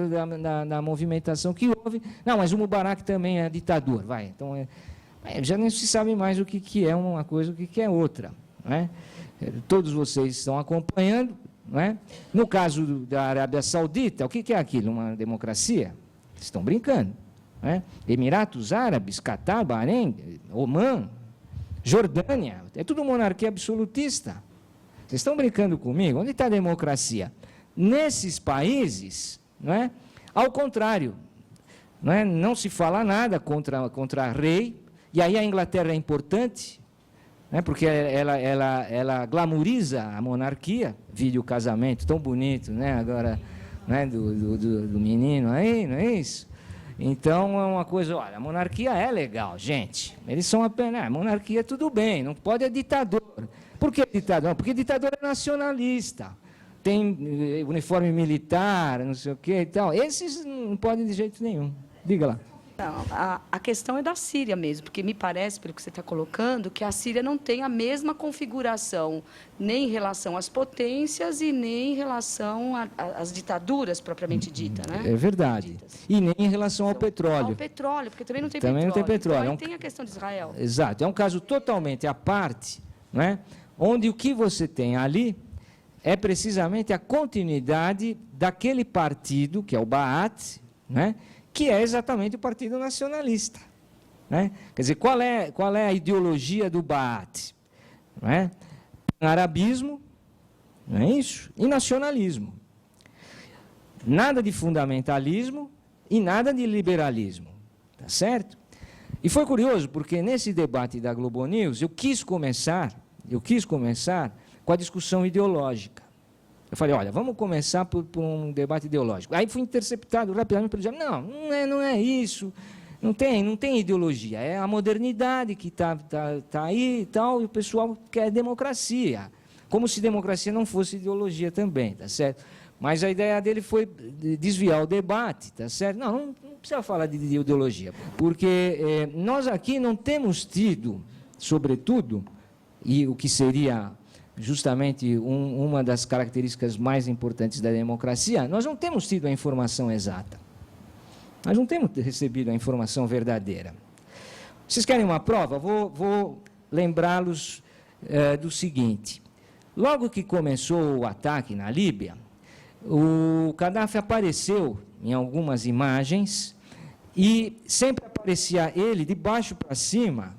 da movimentação que houve, não, mas o Mubarak também é ditador, vai, então, já nem se sabe mais o que é uma coisa, o que é outra, não é? Todos vocês estão acompanhando, não é? No caso da Arábia Saudita, o que é aquilo? Uma democracia? Vocês estão brincando. Né? Emirados Árabes, Catar, Bahrein, Omã, Jordânia, é tudo monarquia absolutista. Vocês estão brincando comigo? Onde está a democracia? Nesses países, não é? Ao contrário, não é? Não se fala nada contra rei, e aí a Inglaterra é importante, né? Porque ela glamouriza a monarquia, vídeo casamento tão bonito, né? Agora, né? do menino aí, não é isso? Então, é uma coisa, olha, a monarquia é legal, gente. Eles são apenas, a monarquia tudo bem, não pode é ditador. Por que ditador? Porque ditador é nacionalista. Tem uniforme militar, não sei o quê e tal. Esses não podem de jeito nenhum. Diga lá. Não, a questão é da Síria mesmo, porque me parece, pelo que você está colocando, que a Síria não tem a mesma configuração, nem em relação às potências e nem em relação às ditaduras propriamente dita, né? É verdade. E nem em relação ao petróleo. Ao petróleo, porque também não tem petróleo. Também não tem petróleo. Então, aí tem a questão de Israel. Exato. É um caso totalmente à parte, não é? Onde o que você tem ali é precisamente a continuidade daquele partido, que é o Baath, né, que é exatamente o Partido Nacionalista. Né? Quer dizer, qual é a ideologia do Baath? Não é? Arabismo, não é isso? E nacionalismo. Nada de fundamentalismo e nada de liberalismo. Tá certo? E foi curioso, porque nesse debate da Globo News, eu quis começar com a discussão ideológica. Eu falei, olha, vamos começar por um debate ideológico. Aí fui interceptado rapidamente pelo diabo. Não é isso. Não tem ideologia. É a modernidade que tá aí e tal, e o pessoal quer democracia. Como se democracia não fosse ideologia também, tá certo? Mas a ideia dele foi desviar o debate, tá certo? Não precisa falar de ideologia, porque nós aqui não temos tido, sobretudo, e o que seria justamente uma das características mais importantes da democracia, nós não temos tido a informação exata. Nós não temos recebido a informação verdadeira. Vocês querem uma prova? Vou lembrá-los do seguinte. Logo que começou o ataque na Líbia, o Gaddafi apareceu em algumas imagens e sempre aparecia ele de baixo para cima,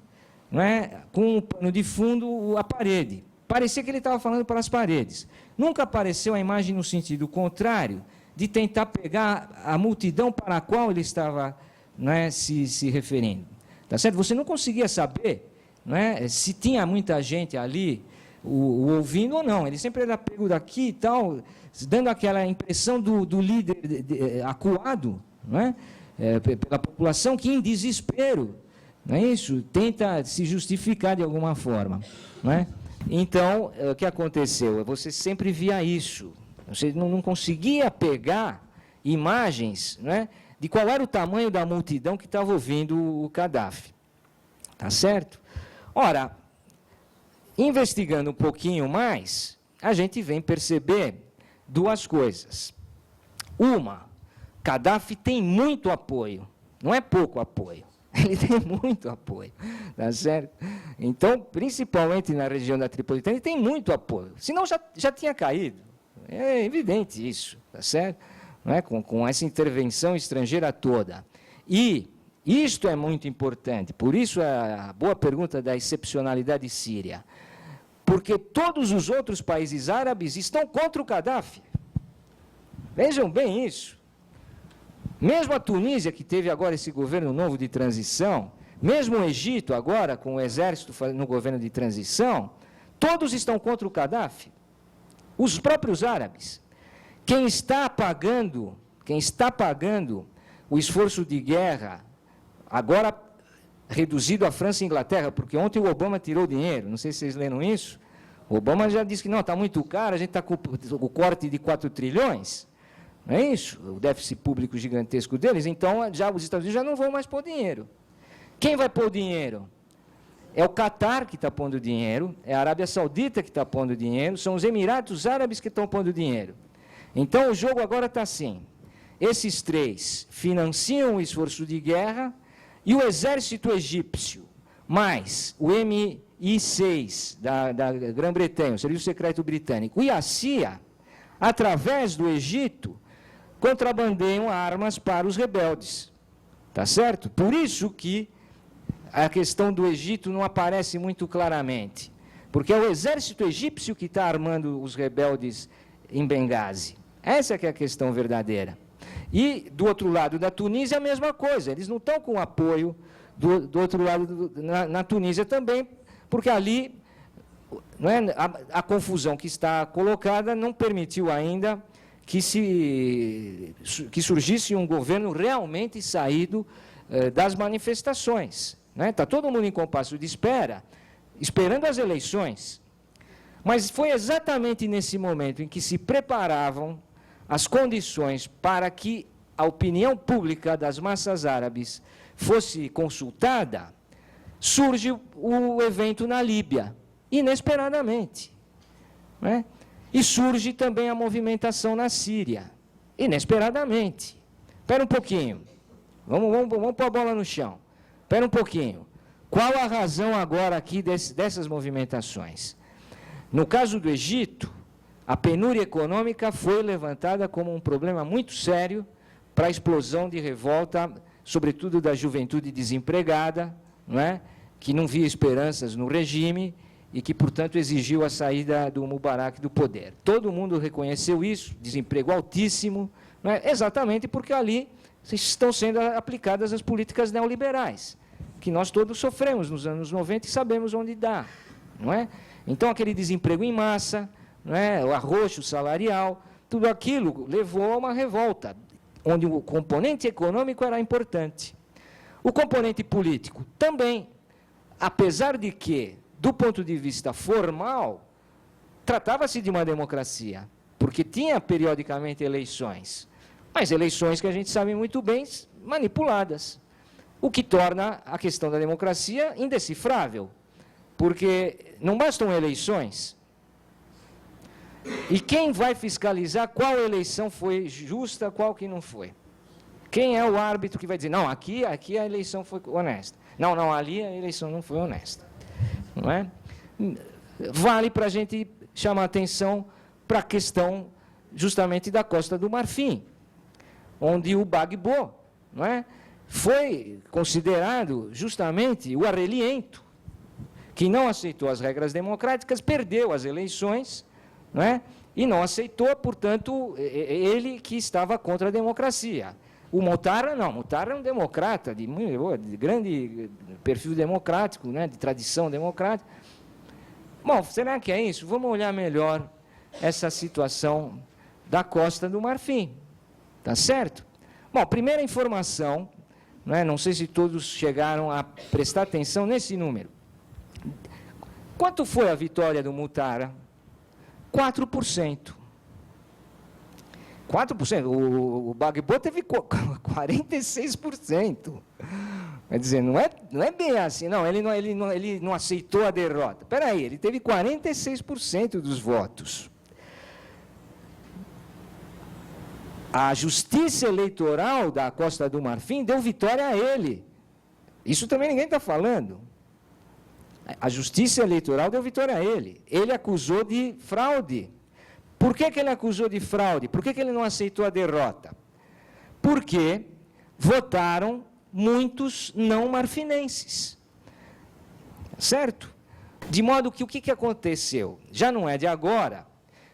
não é? Com o pano de fundo a parede. Parecia que ele estava falando para as paredes. Nunca apareceu a imagem no sentido contrário, de tentar pegar a multidão para a qual ele estava, não é, se referindo. Tá certo? Você não conseguia saber, não é, se tinha muita gente ali o ouvindo ou não. Ele sempre era pego daqui e tal, dando aquela impressão do líder acuado, não é? Pela população que, em desespero, não é isso? Tenta se justificar de alguma forma. Não é? Então, o que aconteceu? Você sempre via isso. Você não conseguia pegar imagens, não é, de qual era o tamanho da multidão que estava ouvindo o Gaddafi. Tá certo? Ora, investigando um pouquinho mais, a gente vem perceber duas coisas. Uma, Gaddafi tem muito apoio, não é pouco apoio. Ele tem muito apoio, tá certo? Então, principalmente na região da Tripolitânia, ele tem muito apoio. Senão já tinha caído. É evidente isso, tá certo? Não é? Com essa intervenção estrangeira toda. E isto é muito importante, por isso a boa pergunta da excepcionalidade síria. Porque todos os outros países árabes estão contra o Gaddafi. Vejam bem isso. Mesmo a Tunísia, que teve agora esse governo novo de transição, mesmo o Egito agora, com o exército no governo de transição, todos estão contra o Gaddafi. Os próprios árabes. Quem está pagando o esforço de guerra, agora reduzido a França e Inglaterra, porque ontem o Obama tirou dinheiro, não sei se vocês leram isso. O Obama já disse que não, está muito caro, a gente está com o corte de 4 trilhões. Não é isso? O déficit público gigantesco deles, então já os Estados Unidos já não vão mais pôr dinheiro. Quem vai pôr dinheiro? É o Catar que está pondo dinheiro, é a Arábia Saudita que está pondo dinheiro, são os Emirados Árabes que estão pondo dinheiro. Então o jogo agora está assim. Esses três financiam o esforço de guerra e o exército egípcio, mais o MI6 da Grã-Bretanha, o Serviço Secreto Britânico, e a CIA, através do Egito, contrabandeiam armas para os rebeldes. Tá certo? Por isso que a questão do Egito não aparece muito claramente. Porque é o exército egípcio que está armando os rebeldes em Benghazi. Essa que é a questão verdadeira. E, do outro lado da Tunísia, a mesma coisa. Eles não estão com apoio do outro lado, na Tunísia também, porque ali não é, a confusão que está colocada não permitiu ainda que surgisse um governo realmente saído das manifestações. Está todo mundo em compasso de espera, esperando as eleições. Mas foi exatamente nesse momento em que se preparavam as condições para que a opinião pública das massas árabes fosse consultada, surge o evento na Líbia, inesperadamente. Né? E surge também a movimentação na Síria, inesperadamente. Espera um pouquinho, vamos pôr a bola no chão. Espera um pouquinho. Qual a razão agora aqui dessas movimentações? No caso do Egito, a penúria econômica foi levantada como um problema muito sério para a explosão de revolta, sobretudo da juventude desempregada, não é? Que não via esperanças no regime e que, portanto, exigiu a saída do Mubarak do poder. Todo mundo reconheceu isso, desemprego altíssimo, não é? Exatamente porque ali estão sendo aplicadas as políticas neoliberais, que nós todos sofremos nos anos 90 e sabemos onde dá, não é? Então, aquele desemprego em massa, não é? O arroxo salarial, tudo aquilo levou a uma revolta, onde o componente econômico era importante. O componente político também, apesar de que, do ponto de vista formal, tratava-se de uma democracia, porque tinha periodicamente eleições, mas eleições que a gente sabe muito bem manipuladas, o que torna a questão da democracia indecifrável, porque não bastam eleições. E quem vai fiscalizar qual eleição foi justa, qual que não foi? Quem é o árbitro que vai dizer, não, aqui a eleição foi honesta. Não, ali a eleição não foi honesta. Não é? Vale para a gente chamar atenção para a questão justamente da Costa do Marfim, onde o Gbagbo, não é, foi considerado justamente o arreliento, que não aceitou as regras democráticas, perdeu as eleições, não é? E não aceitou, portanto, ele que estava contra a democracia. O Ouattara, não, Ouattara é um democrata, de grande perfil democrático, né, de tradição democrática. Bom, será que é isso? Vamos olhar melhor essa situação da Costa do Marfim, tá certo? Bom, primeira informação, não sei se todos chegaram a prestar atenção nesse número. Quanto foi a vitória do Ouattara? 4%. 4%. O Gbagbo teve 46%. Quer dizer, não é bem assim. Não, ele não aceitou a derrota. Espera aí, ele teve 46% dos votos. A Justiça Eleitoral da Costa do Marfim deu vitória a ele. Isso também ninguém está falando. A Justiça Eleitoral deu vitória a ele. Ele acusou de fraude. Por que ele acusou de fraude? Por que ele não aceitou a derrota? Porque votaram muitos não marfinenses. Certo? De modo que o que aconteceu? Já não é de agora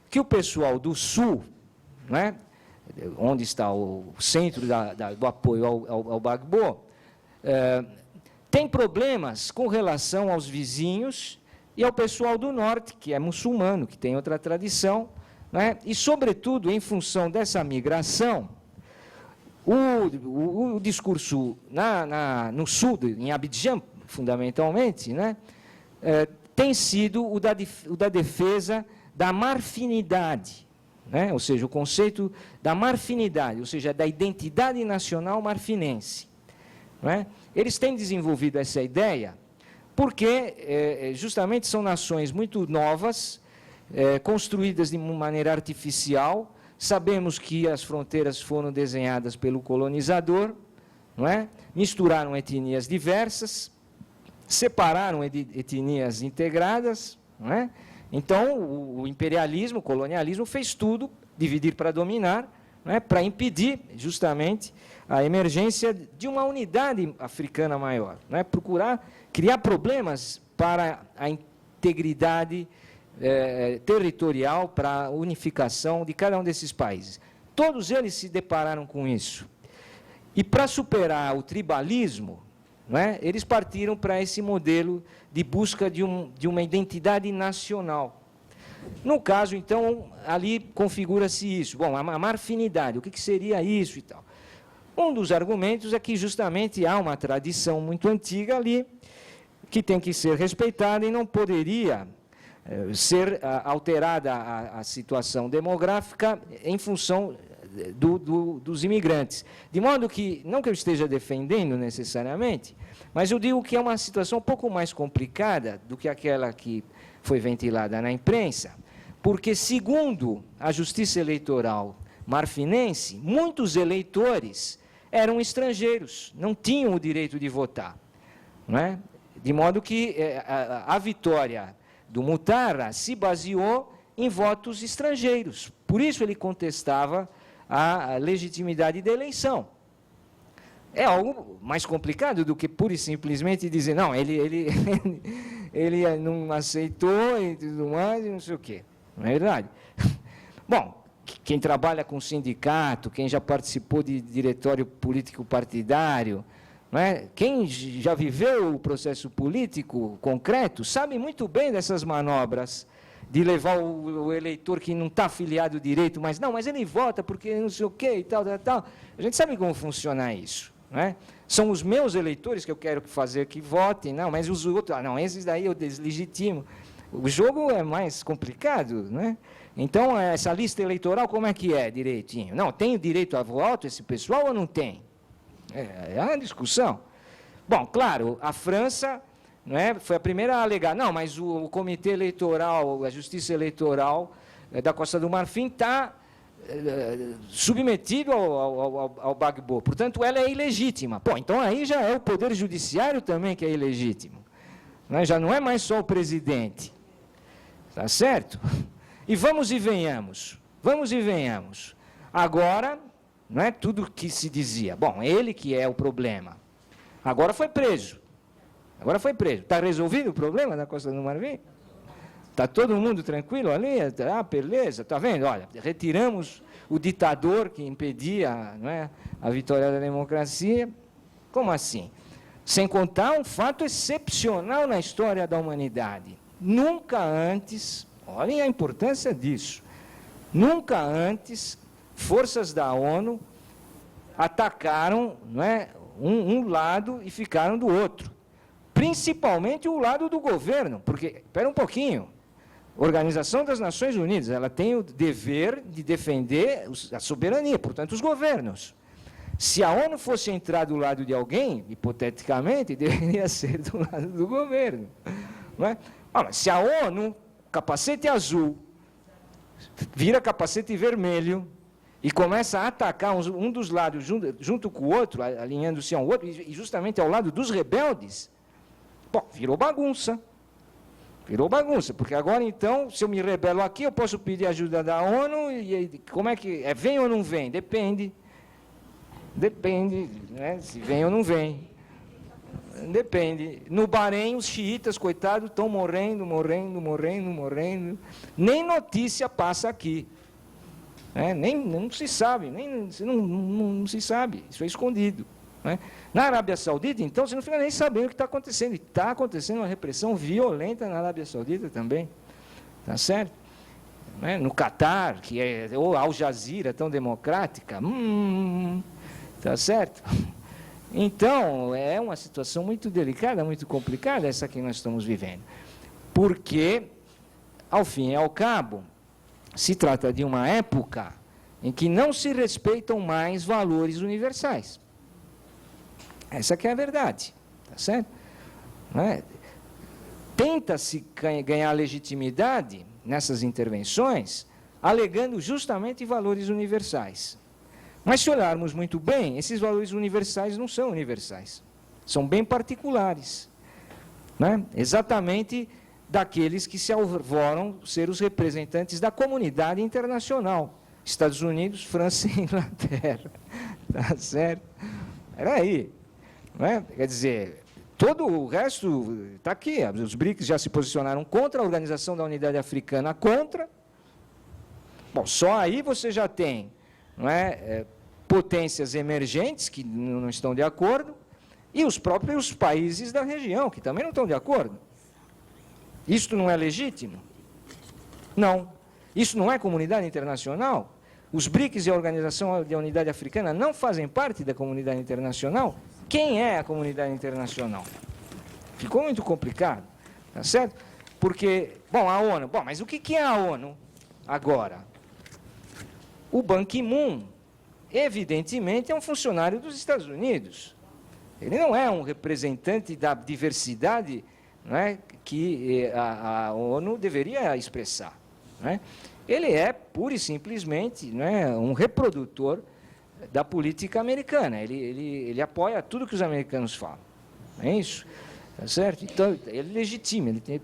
que o pessoal do Sul, não é? Onde está o centro do apoio ao Gbagbo, tem problemas com relação aos vizinhos e ao pessoal do norte, que é muçulmano, que tem outra tradição, né? E, sobretudo, em função dessa migração, o discurso no sul, em Abidjan, fundamentalmente, né? Tem sido o da defesa da marfinidade, né? Ou seja, o conceito da marfinidade, ou seja, da identidade nacional marfinense. Não é? Eles têm desenvolvido essa ideia porque justamente são nações muito novas, construídas de maneira artificial. Sabemos que as fronteiras foram desenhadas pelo colonizador, não é? Misturaram etnias diversas, separaram etnias integradas, não é? Então, o imperialismo, o colonialismo fez tudo, dividir para dominar, não é? Para impedir justamente a emergência de uma unidade africana maior, não é? Procurar criar problemas para a integridade territorial, para a unificação de cada um desses países. Todos eles se depararam com isso. E para superar o tribalismo, não é? Eles partiram para esse modelo de busca de uma identidade nacional. No caso, então, ali configura-se isso. Bom, a marfinidade, o que seria isso e tal? Um dos argumentos é que justamente há uma tradição muito antiga ali, que tem que ser respeitada e não poderia ser alterada a situação demográfica em função dos imigrantes. De modo que, não que eu esteja defendendo necessariamente, mas eu digo que é uma situação um pouco mais complicada do que aquela que foi ventilada na imprensa, porque, segundo a Justiça Eleitoral marfinense, muitos eleitores eram estrangeiros, não tinham o direito de votar. Não é? De modo que a vitória do Ouattara se baseou em votos estrangeiros. Por isso ele contestava a legitimidade da eleição. É algo mais complicado do que pura e simplesmente dizer, não, ele não aceitou e tudo mais, e não sei o quê. Não é verdade? Bom, quem trabalha com sindicato, quem já participou de diretório político partidário, não é? Quem já viveu o processo político concreto, sabe muito bem dessas manobras de levar o eleitor que não está afiliado direito, mas ele vota porque não sei o quê e tal. A gente sabe como funciona isso. Não é? São os meus eleitores que eu quero fazer que votem, não, mas os outros, não, esses daí eu deslegitimo. O jogo é mais complicado, não é? Então, essa lista eleitoral, como é que é direitinho? Não, tem o direito a voto esse pessoal ou não tem? É uma discussão. Bom, claro, a França, não é, foi a primeira a alegar, não, mas o Comitê Eleitoral, a Justiça Eleitoral da Costa do Marfim está submetido ao Gbagbo. Portanto, ela é ilegítima. Pô, então aí já é o Poder Judiciário também que é ilegítimo. Não é? Já não é mais só o presidente. Tá certo? E vamos e venhamos. Vamos e venhamos. Agora, não é tudo que se dizia. Bom, ele que é o problema. Agora foi preso. Está resolvido o problema da Costa do Marfim? Está todo mundo tranquilo ali? Ah, beleza, está vendo? Olha, retiramos o ditador que impedia, não é, a vitória da democracia. Como assim? Sem contar um fato excepcional na história da humanidade. Nunca antes, olhem a importância disso, nunca antes forças da ONU atacaram, não é, um lado e ficaram do outro. Principalmente o lado do governo, porque, espera um pouquinho, Organização das Nações Unidas, ela tem o dever de defender a soberania, portanto, os governos. Se a ONU fosse entrar do lado de alguém, hipoteticamente, deveria ser do lado do governo. Não é? Mas se a ONU, capacete azul, vira capacete vermelho e começa a atacar um dos lados junto com o outro, alinhando-se ao outro, e justamente ao lado dos rebeldes, bom, virou bagunça. Virou bagunça, porque agora, então, se eu me rebelo aqui, eu posso pedir ajuda da ONU, e como é que... vem ou não vem? Depende. Depende, né? Se vem ou não vem. Depende. No Bahrein, os xiitas, coitados, estão morrendo. Nem notícia passa aqui. Não se sabe, não se sabe, isso é escondido. Né? Na Arábia Saudita, então, você não fica nem sabendo o que está acontecendo. E está acontecendo uma repressão violenta na Arábia Saudita também. Tá certo? Né? No Catar, que é ou Al Jazeera, tão democrática. Tá certo? Então, é uma situação muito delicada, muito complicada, essa que nós estamos vivendo. Porque, ao fim e ao cabo, se trata de uma época em que não se respeitam mais valores universais. Essa que é a verdade, tá certo? Não é? Tenta-se ganhar legitimidade nessas intervenções, alegando justamente valores universais. Mas se olharmos muito bem, esses valores universais não são universais, são bem particulares. Né? Exatamente daqueles que se arvoram ser os representantes da comunidade internacional. Estados Unidos, França e Inglaterra. Tá certo? Peraí. Não é? Quer dizer, todo o resto está aqui. Os BRICS já se posicionaram contra, a Organização da Unidade Africana contra. Bom, só aí você já tem, não é, potências emergentes que não estão de acordo e os próprios países da região que também não estão de acordo. Isto não é legítimo? Não. Isso não é comunidade internacional? Os BRICS e a Organização da Unidade Africana não fazem parte da comunidade internacional? Quem é a comunidade internacional? Ficou muito complicado, tá certo? Porque, bom, a ONU, mas o que é a ONU agora? O Ban Ki-moon, evidentemente, é um funcionário dos Estados Unidos. Ele não é um representante da diversidade, não é, que a ONU deveria expressar. Não é? Ele é, pura e simplesmente, não é, um reprodutor da política americana. Ele apoia tudo que os americanos falam. Não é isso? Tá certo? Então, ele legitima, ele tem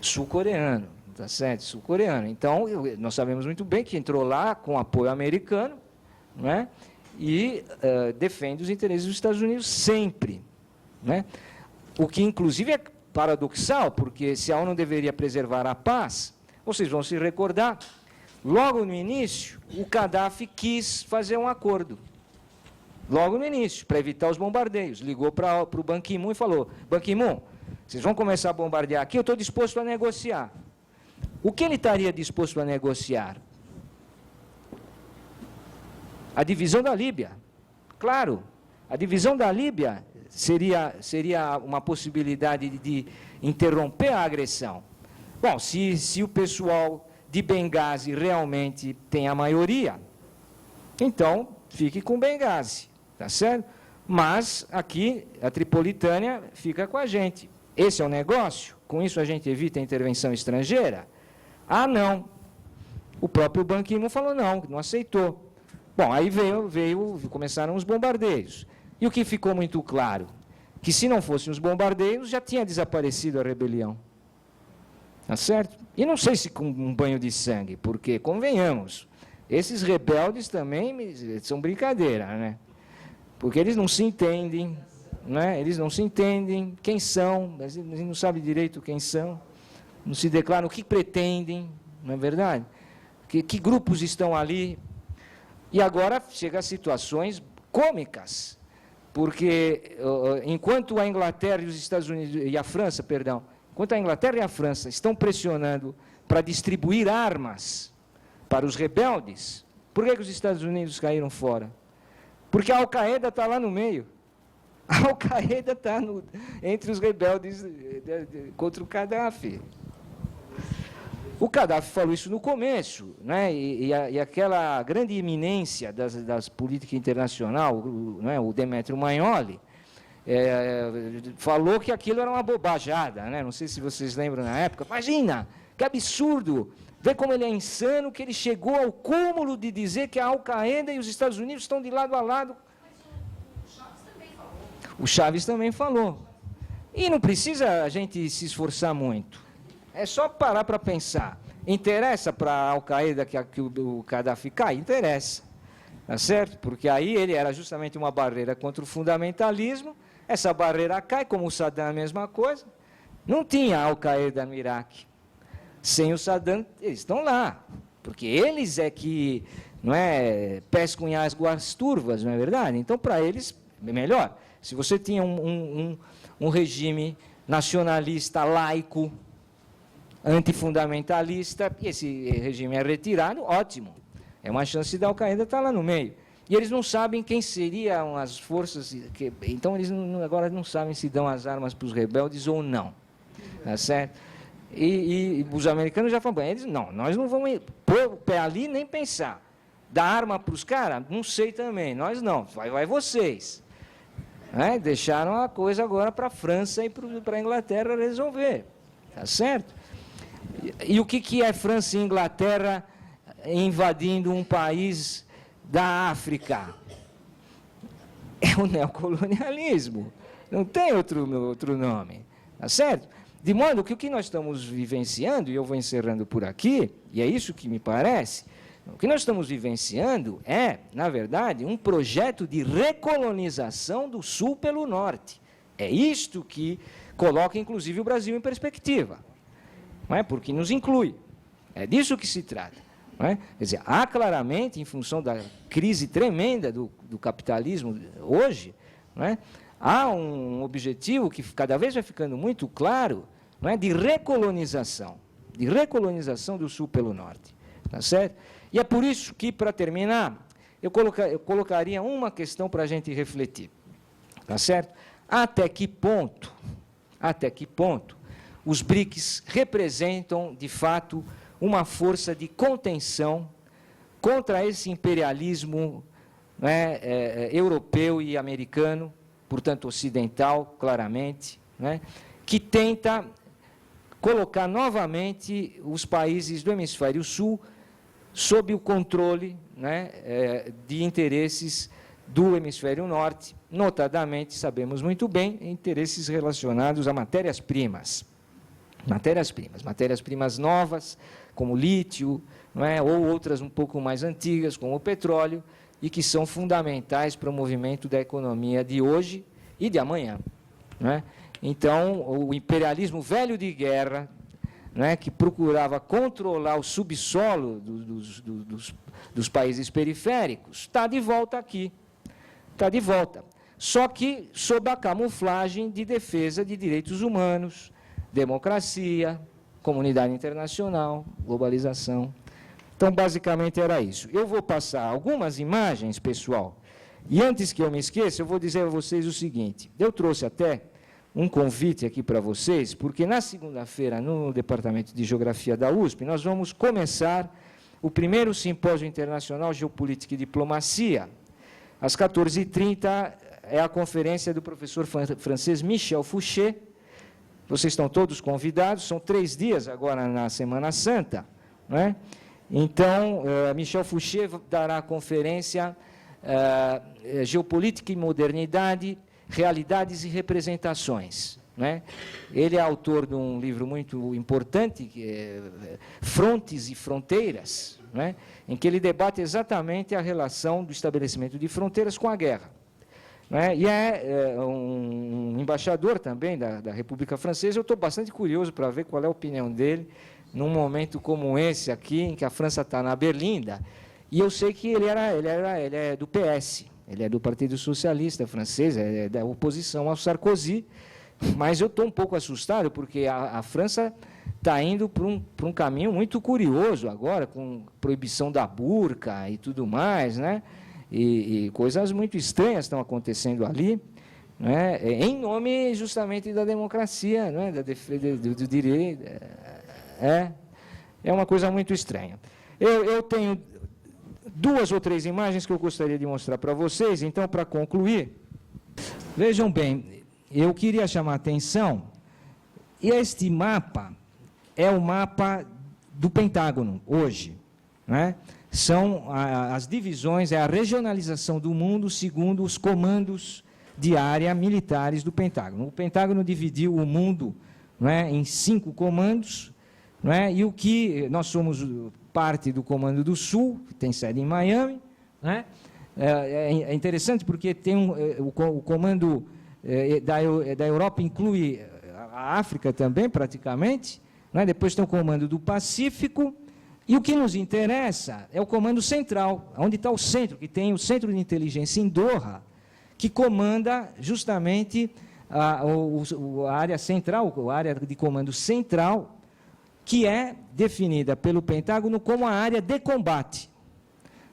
sul-coreano, tá certo? Sul-coreano. Então, nós sabemos muito bem que entrou lá com apoio americano, né? E defende os interesses dos Estados Unidos sempre, né? O que, inclusive, é paradoxal, porque se a ONU deveria preservar a paz, vocês vão se recordar, logo no início, o Gaddafi quis fazer um acordo. Logo no início, para evitar os bombardeios. Ligou para o Ban Ki-moon e falou, Ban Ki-moon, vocês vão começar a bombardear aqui, eu estou disposto a negociar. O que ele estaria disposto a negociar? A divisão da Líbia. Claro, a divisão da Líbia seria uma possibilidade de interromper a agressão. Bom, se o pessoal de Benghazi realmente tem a maioria, então fique com Benghazi, tá certo? Mas aqui a Tripolitânia fica com a gente. Esse é o negócio? Com isso a gente evita a intervenção estrangeira? Ah, não. O próprio Ban Ki-moon falou não aceitou. Bom, aí começaram os bombardeios. E o que ficou muito claro? Que se não fossem os bombardeios, já tinha desaparecido a rebelião. Tá certo? E não sei se com um banho de sangue, porque, convenhamos, esses rebeldes também são brincadeira, né? Porque eles não se entendem, né? Eles não se entendem quem são, eles não sabem direito quem são, não se declaram o que pretendem, não é verdade? Que grupos estão ali? E agora chega a situações cômicas, porque enquanto a Inglaterra e os Estados Unidos, e a França, perdão, enquanto a Inglaterra e a França estão pressionando para distribuir armas para os rebeldes, por que os Estados Unidos caíram fora? Porque a Al-Qaeda está lá no meio. A Al-Qaeda está entre os rebeldes contra o Gaddafi. O Gaddafi falou isso no começo, né? E aquela grande eminência das políticas internacionais, né? O Demetrio Magnoli, falou que aquilo era uma bobajada, né? Não sei se vocês lembram na época. Imagina, que absurdo! Vê como ele é insano, que ele chegou ao cúmulo de dizer que a Al-Qaeda e os Estados Unidos estão de lado a lado. O Chaves também falou. E não precisa a gente se esforçar muito. É só parar para pensar. Interessa para a Al-Qaeda que o Gaddafi caia? Interessa. Tá certo? Porque aí ele era justamente uma barreira contra o fundamentalismo. Essa barreira cai, como o Saddam, a mesma coisa. Não tinha Al-Qaeda no Iraque. Sem o Saddam, eles estão lá. Porque eles é que pescam em águas turvas, não é verdade? Então, para eles, é melhor. Se você tinha um regime nacionalista, laico, antifundamentalista, e esse regime é retirado, ótimo. É uma chance da Al-Qaeda estar lá no meio. E eles não sabem quem seriam as forças, então eles agora não sabem se dão as armas para os rebeldes ou não. Tá certo? E os americanos já falam, nós não vamos pôr o pé ali nem pensar. Dar arma para os caras? Não sei também, nós não, vai vocês. Deixaram a coisa agora para a França e para a Inglaterra resolver. Tá certo? E o que é França e Inglaterra invadindo um país da África? É o neocolonialismo. Não tem outro nome. Tá certo? De modo que o que nós estamos vivenciando, e eu vou encerrando por aqui, e é isso que me parece, o que nós estamos vivenciando é, na verdade, um projeto de recolonização do Sul pelo Norte. É isto que coloca, inclusive, o Brasil em perspectiva. Não é? Porque nos inclui. É disso que se trata. Não é? Quer dizer, há claramente, em função da crise tremenda do capitalismo hoje, não é? Há um objetivo que cada vez vai ficando muito claro, não é? de recolonização do Sul pelo Norte. Tá certo? E é por isso que, para terminar, eu colocaria uma questão para a gente refletir. Tá certo? Até que ponto os BRICS representam, de fato, uma força de contenção contra esse imperialismo europeu e americano, portanto ocidental, claramente, que tenta colocar novamente os países do hemisfério sul sob o controle de interesses do hemisfério norte, notadamente, sabemos muito bem, interesses relacionados a matérias-primas. matérias-primas novas, como lítio, não é? Ou outras um pouco mais antigas, como o petróleo, e que são fundamentais para o movimento da economia de hoje e de amanhã. Não é? Então, o imperialismo velho de guerra, não é? Que procurava controlar o subsolo dos países periféricos, está de volta aqui. Está de volta. Só que sob a camuflagem de defesa de direitos humanos, democracia, comunidade internacional, globalização. Então, basicamente, era isso. Eu vou passar algumas imagens, pessoal, e antes que eu me esqueça, eu vou dizer a vocês o seguinte. Eu trouxe até um convite aqui para vocês, porque na segunda-feira, no Departamento de Geografia da USP, nós vamos começar o primeiro Simpósio Internacional Geopolítica e Diplomacia. Às 14h30 é a conferência do professor francês Michel Fouché. Vocês estão todos convidados, são 3 dias agora na Semana Santa, não é? Então, Michel Fouché dará a conferência Geopolítica e Modernidade, Realidades e Representações. Né? Ele é autor de um livro muito importante, que é Frontes e Fronteiras, né? Em que ele debate exatamente a relação do estabelecimento de fronteiras com a guerra. Né? E é um embaixador também da República Francesa. Eu estou bastante curioso para ver qual é a opinião dele num momento como esse aqui, em que a França está na berlinda, e eu sei que ele é do PS, ele é do Partido Socialista francês, é da oposição ao Sarkozy, mas eu estou um pouco assustado, porque a França está indo para um caminho muito curioso agora, com proibição da burca e tudo mais, né? E coisas muito estranhas estão acontecendo ali, né? Em nome justamente da democracia, né? Da defesa do direito. É uma coisa muito estranha. Eu tenho 2 ou 3 imagens que eu gostaria de mostrar para vocês. Então, para concluir, vejam bem, eu queria chamar a atenção, este mapa é o mapa do Pentágono, hoje. Né? São as divisões, é a regionalização do mundo segundo os comandos de área militares do Pentágono. O Pentágono dividiu o mundo, né, em 5 comandos, né, e o que nós somos parte do Comando do Sul, que tem sede em Miami. Né? É interessante porque tem o comando da Europa inclui a África também, praticamente. Né? Depois tem o Comando do Pacífico. E o que nos interessa é o Comando Central, onde está o centro, que tem o Centro de Inteligência em Doha, que comanda justamente a área central, a área de comando central, que é definida pelo Pentágono como a área de combate.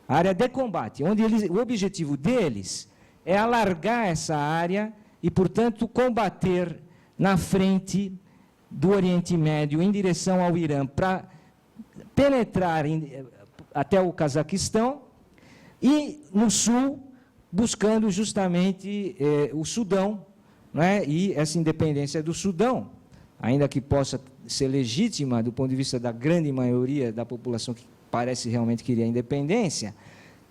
A área de combate, onde o objetivo deles é alargar essa área e, portanto, combater na frente do Oriente Médio em direção ao Irã, para penetrar até o Cazaquistão e, no sul, buscando justamente o Sudão, né, e essa independência do Sudão, ainda que possa ser legítima do ponto de vista da grande maioria da população que parece realmente querer a independência,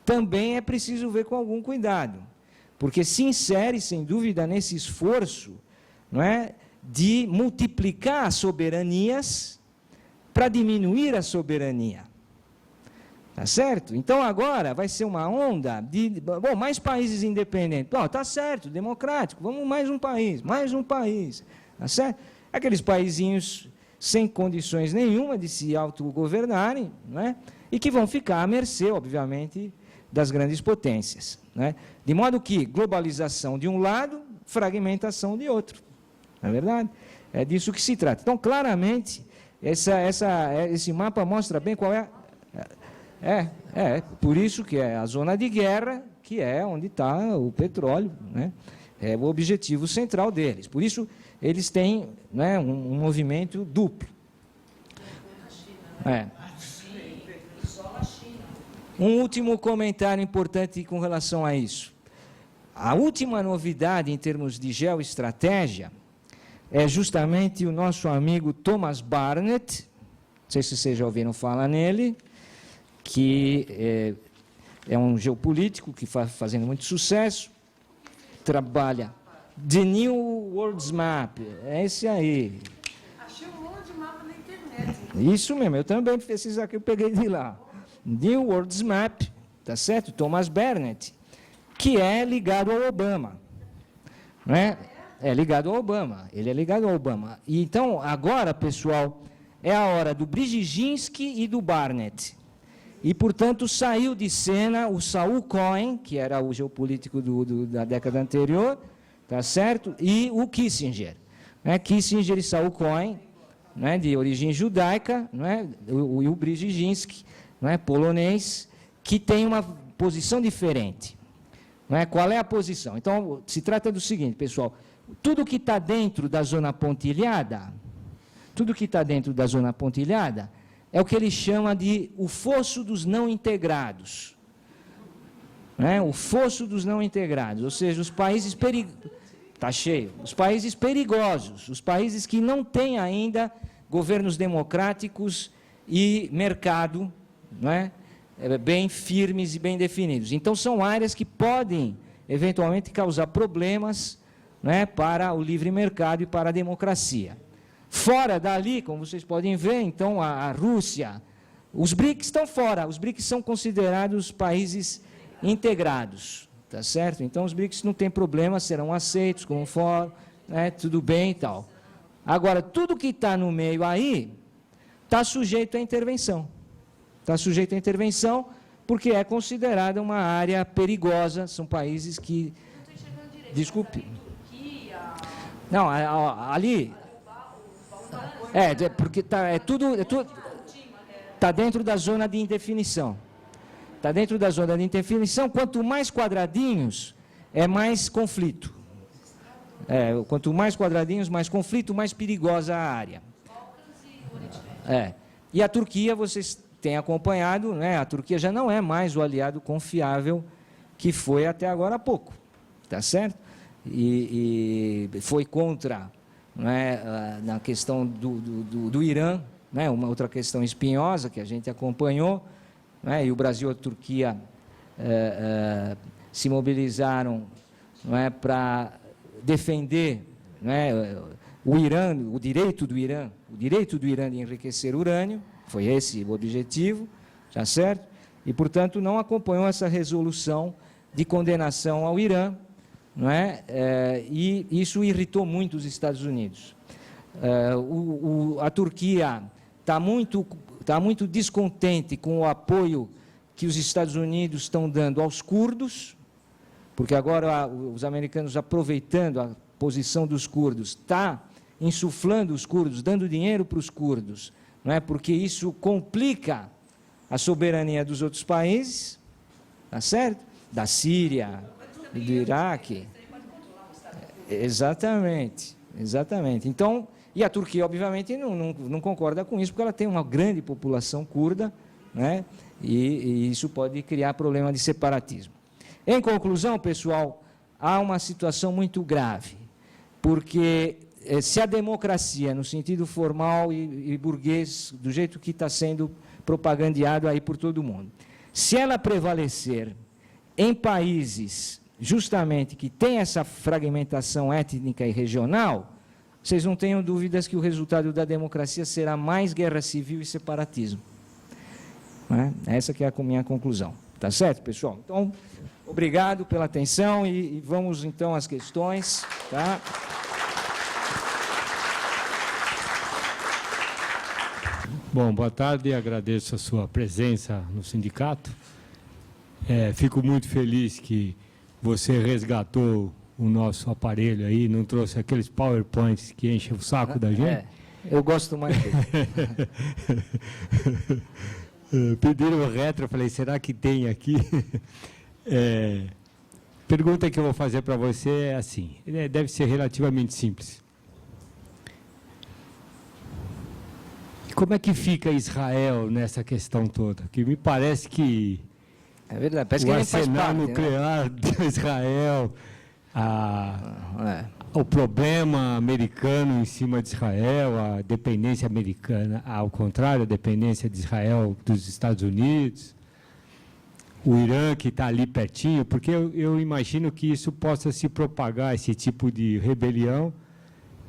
também é preciso ver com algum cuidado, porque se insere, sem dúvida, nesse esforço, não é, de multiplicar as soberanias para diminuir a soberania. Tá certo? Então, agora vai ser uma onda de, bom, mais países independentes. Bom, tá certo, democrático, vamos mais um país. Tá certo? Aqueles paizinhos sem condições nenhuma de se autogovernarem, né? E que vão ficar à mercê, obviamente, das grandes potências. Né? De modo que globalização de um lado, fragmentação de outro. Não é verdade? É disso que se trata. Então, claramente, esse mapa mostra bem qual é... por isso que é a zona de guerra, que é onde está o petróleo, né? É o objetivo central deles. Por isso, eles têm, né, um movimento duplo. Um último comentário importante com relação a isso. A última novidade em termos de geoestratégia é justamente o nosso amigo Thomas Barnett, não sei se vocês já ouviram falar nele, que é um geopolítico que está fazendo muito sucesso, trabalha The New World Map, é esse aí. Achei um monte de Isso mesmo, eu também preciso que eu peguei de lá. New World Map, tá certo? Thomas Bernett, que é ligado ao Obama. Não é? É ligado ao Obama, ele é ligado ao Obama. E então, agora, pessoal, é a hora do Brzezinski e do Barnett. E, portanto, saiu de cena o Saul Cohen, que era o geopolítico da década anterior, tá certo? E o Kissinger. Né? Kissinger e Saul Cohen, né? De origem judaica, né? E o Brzezinski, né? Polonês, que tem uma posição diferente. Né? Qual é a posição? Então, se trata do seguinte, pessoal, tudo que está dentro da zona pontilhada, é o que ele chama de o fosso dos não integrados. Né? O fosso dos não integrados, ou seja, os países está cheio, os países perigosos, os países que não têm ainda governos democráticos e mercado, né? Bem firmes e bem definidos. Então, são áreas que podem, eventualmente, causar problemas, né, para o livre mercado e para a democracia. Fora dali, como vocês podem ver, então, a Rússia, os BRICS estão fora, os BRICS são considerados países integrados, tá certo? Então, os BRICS não tem problema, serão aceitos como fórum, né, tudo bem e tal. Agora, tudo que está no meio aí está sujeito à intervenção. Está sujeito à intervenção porque é considerada uma área perigosa, são países que... Não estou enxergando direito. Desculpe. Turquia... Não, ali... porque está dentro da zona de indefinição. Está dentro da zona de indefinição, quanto mais quadradinhos, é mais conflito. Quanto mais quadradinhos, mais conflito, mais perigosa a área. E a Turquia, vocês têm acompanhado, né? A Turquia já não é mais o aliado confiável que foi até agora há pouco, tá certo? E foi contra, né, na questão do Irã, né, uma outra questão espinhosa que a gente acompanhou, né, e o Brasil e a Turquia se mobilizaram, né, para defender, né, o Irã, o direito do Irã de enriquecer urânio. Foi esse o objetivo, tá certo? E, portanto, não acompanhou essa resolução de condenação ao Irã, não é? E isso irritou muito os Estados Unidos. A Turquia está muito descontente com o apoio que os Estados Unidos estão dando aos curdos, porque agora os americanos, aproveitando a posição dos curdos, está insuflando os curdos, dando dinheiro para os curdos, não é? Porque isso complica a soberania dos outros países, tá certo? Da Síria, do Iraque. Exatamente. Então, e a Turquia, obviamente, não concorda com isso, porque ela tem uma grande população curda, né? E isso pode criar problema de separatismo. Em conclusão, pessoal, há uma situação muito grave, porque se a democracia, no sentido formal e burguês, do jeito que está sendo propagandeado aí por todo mundo, se ela prevalecer em países, justamente, que tem essa fragmentação étnica e regional, vocês não tenham dúvidas que o resultado da democracia será mais guerra civil e separatismo. Né? Essa que é a minha conclusão. Tá certo, pessoal? Então, obrigado pela atenção e vamos, então, às questões. Tá? Bom, boa tarde, agradeço a sua presença no sindicato. Fico muito feliz que você resgatou o nosso aparelho aí, não trouxe aqueles PowerPoints que enchem o saco da gente. Eu gosto mais dele. Pediram o retro, eu falei, será que tem aqui? Pergunta que eu vou fazer para você é assim, deve ser relativamente simples. Como é que fica Israel nessa questão toda? Que me parece que é verdade, parece o que arsenal nuclear, né, de Israel, o problema americano em cima de Israel, a dependência americana, ao contrário, a dependência de Israel dos Estados Unidos, o Irã que está ali pertinho, porque eu imagino que isso possa se propagar, esse tipo de rebelião.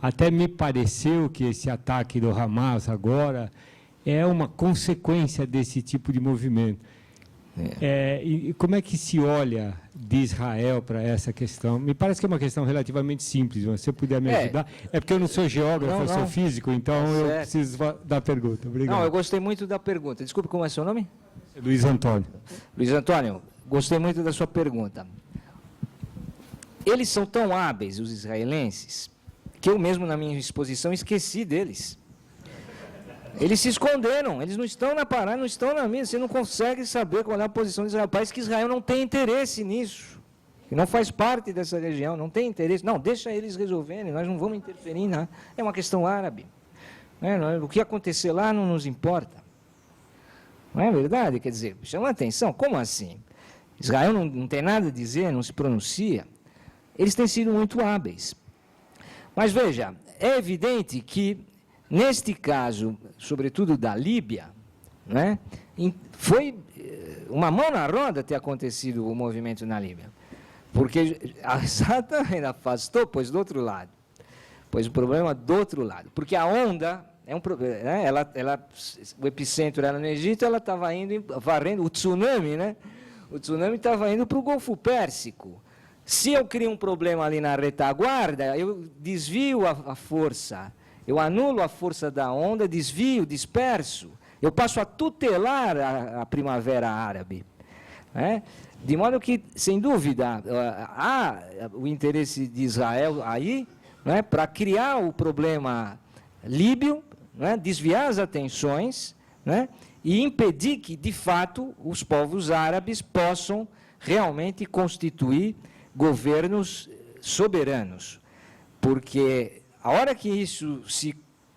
Até me pareceu que esse ataque do Hamas agora, é uma consequência desse tipo de movimento. E como é que se olha de Israel para essa questão? Me parece que é uma questão relativamente simples, mas se você puder me ajudar. É porque eu não sou geógrafo, eu sou físico, então eu preciso da pergunta. Obrigado. Não, eu gostei muito da pergunta. Desculpe, como é seu nome? Luiz Antônio. Luiz Antônio, gostei muito da sua pergunta. Eles são tão hábeis, os israelenses, que eu mesmo na minha exposição esqueci deles. Eles se esconderam, eles não estão na parada, não estão na mídia, você não consegue saber qual é a posição de Israel. Parece que Israel não tem interesse nisso, que não faz parte dessa região, não tem interesse. Não, deixa eles resolverem, nós não vamos interferir em nada. É uma questão árabe. O que acontecer lá não nos importa. Não é verdade? Quer dizer, chama a atenção, como assim? Israel não tem nada a dizer, não se pronuncia. Eles têm sido muito hábeis. Mas veja, é evidente que neste caso, sobretudo da Líbia, né, foi uma mão na roda ter acontecido o movimento na Líbia. Porque a Sata ainda afastou, pois do outro lado. Pois o problema do outro lado. Porque a onda, né, o epicentro era no Egito, ela estava indo, varrendo, o tsunami, né? O tsunami estava indo para o Golfo Pérsico. Se eu crio um problema ali na retaguarda, eu desvio a força. Eu anulo a força da onda, desvio, disperso. Eu passo a tutelar a primavera árabe. Né? De modo que, sem dúvida, há o interesse de Israel aí, né, para criar o problema líbio, né, desviar as atenções, né, e impedir que, de fato, os povos árabes possam realmente constituir governos soberanos. Porque a hora que isso se